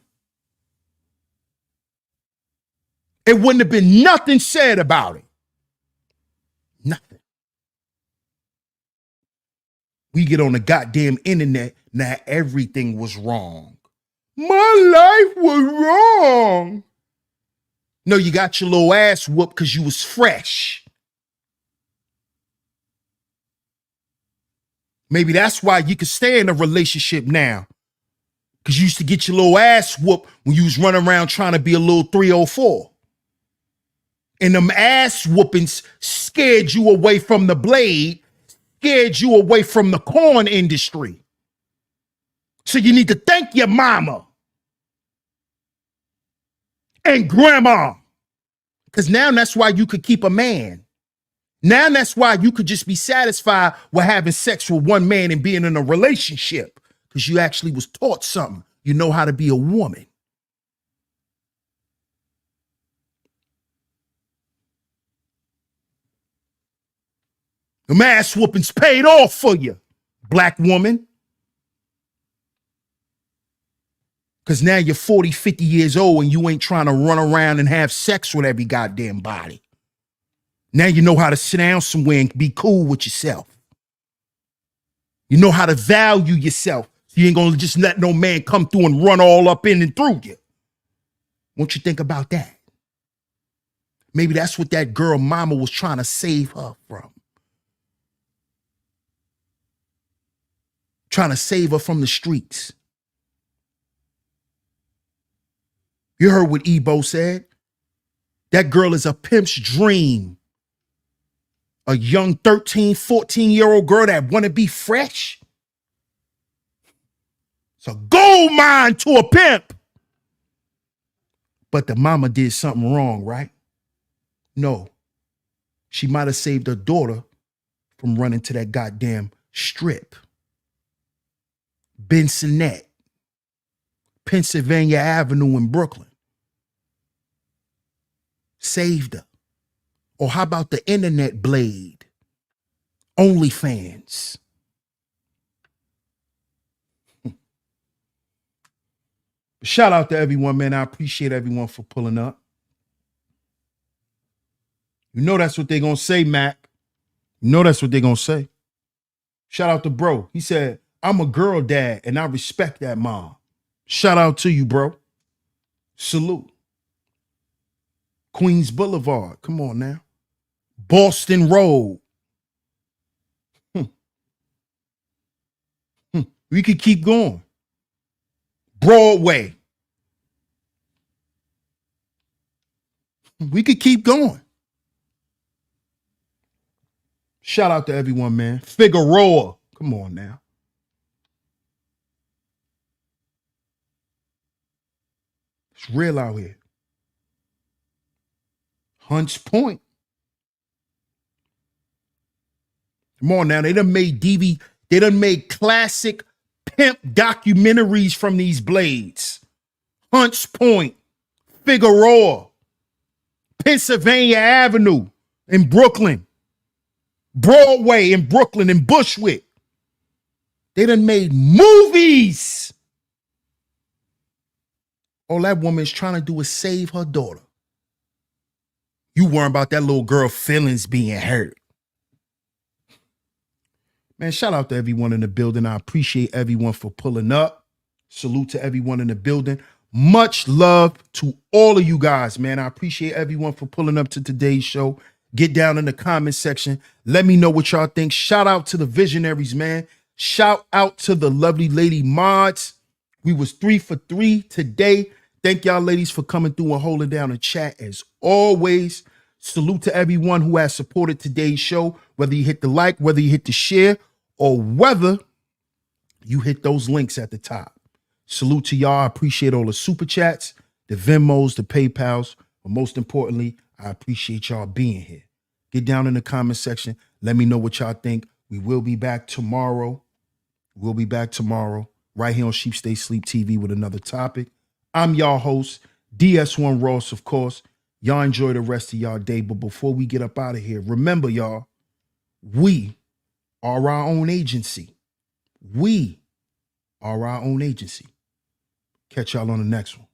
It wouldn't have been nothing said about it. Nothing. We get on the goddamn internet, now everything was wrong. My life was wrong. No, you got your little ass whooped because you was fresh. Maybe that's why you could stay in a relationship now. Because you used to get your little ass whooped when you was running around trying to be a little 304. And them ass whoopings scared you away from the blade, scared you away from the corn industry. So you need to thank your mama and grandma. Because now that's why you could keep a man. Now that's why you could just be satisfied with having sex with one man and being in a relationship. Because you actually was taught something. You know how to be a woman. The ass whoopings paid off for you, black woman. Because now you're 40, 50 years old and you ain't trying to run around and have sex with every goddamn body. Now you know how to sit down somewhere and be cool with yourself. You know how to value yourself. So you ain't going to just let no man come through and run all up in and through you. Won't you think about that? Maybe that's what that girl mama was trying to save her from. Trying to save her from the streets. You heard what Ebo said? That girl is a pimp's dream. A young 13, 14-year-old girl that want to be fresh. It's a gold mine to a pimp. But the mama did something wrong, right? No. She might have saved her daughter from running to that goddamn strip. Bensonette, Pennsylvania Avenue in Brooklyn. Saved her. Or how about the internet blade? OnlyFans. Shout out to everyone, man. I appreciate everyone for pulling up. You know that's what they're going to say, Mac. You know that's what they're going to say. Shout out to bro. He said, I'm a girl dad and I respect that mom. Shout out to you, bro. Salute. Queens Boulevard. Come on now. Boston Road. We could keep going. Broadway. We could keep going. Shout out to everyone, man. Figueroa. Come on now. It's real out here. Hunts Point. Come on now. They done made classic pimp documentaries from these blades. Hunts Point, Figueroa, Pennsylvania Avenue in Brooklyn, Broadway in Brooklyn and Bushwick. They done made movies. All that woman is trying to do is save her daughter. You worrying about that little girl feelings being hurt. Man, shout out to everyone in the building. I appreciate everyone for pulling up. Salute to everyone in the building. Much love to all of you guys, man. I appreciate everyone for pulling up to today's show. Get down in the comment section. Let me know what y'all think. Shout out to the visionaries, man. Shout out to the lovely lady mods. We was 3 for 3 today. Thank y'all ladies for coming through and holding down the chat as always. Salute to everyone who has supported today's show, whether you hit the like, whether you hit the share, or whether you hit those links at the top. Salute to y'all. I appreciate all the super chats, the Venmos, the PayPals, but most importantly, I appreciate y'all being here. Get down in the comment section. Let me know what y'all think. We will be back tomorrow. We'll be back tomorrow right here on Sheep Stay Sleep TV with another topic. I'm y'all host, DS1 Ross, of course. Y'all enjoy the rest of y'all day. But before we get up out of here, remember, y'all, we are our own agency. We are our own agency. Catch y'all on the next one.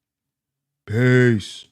Peace.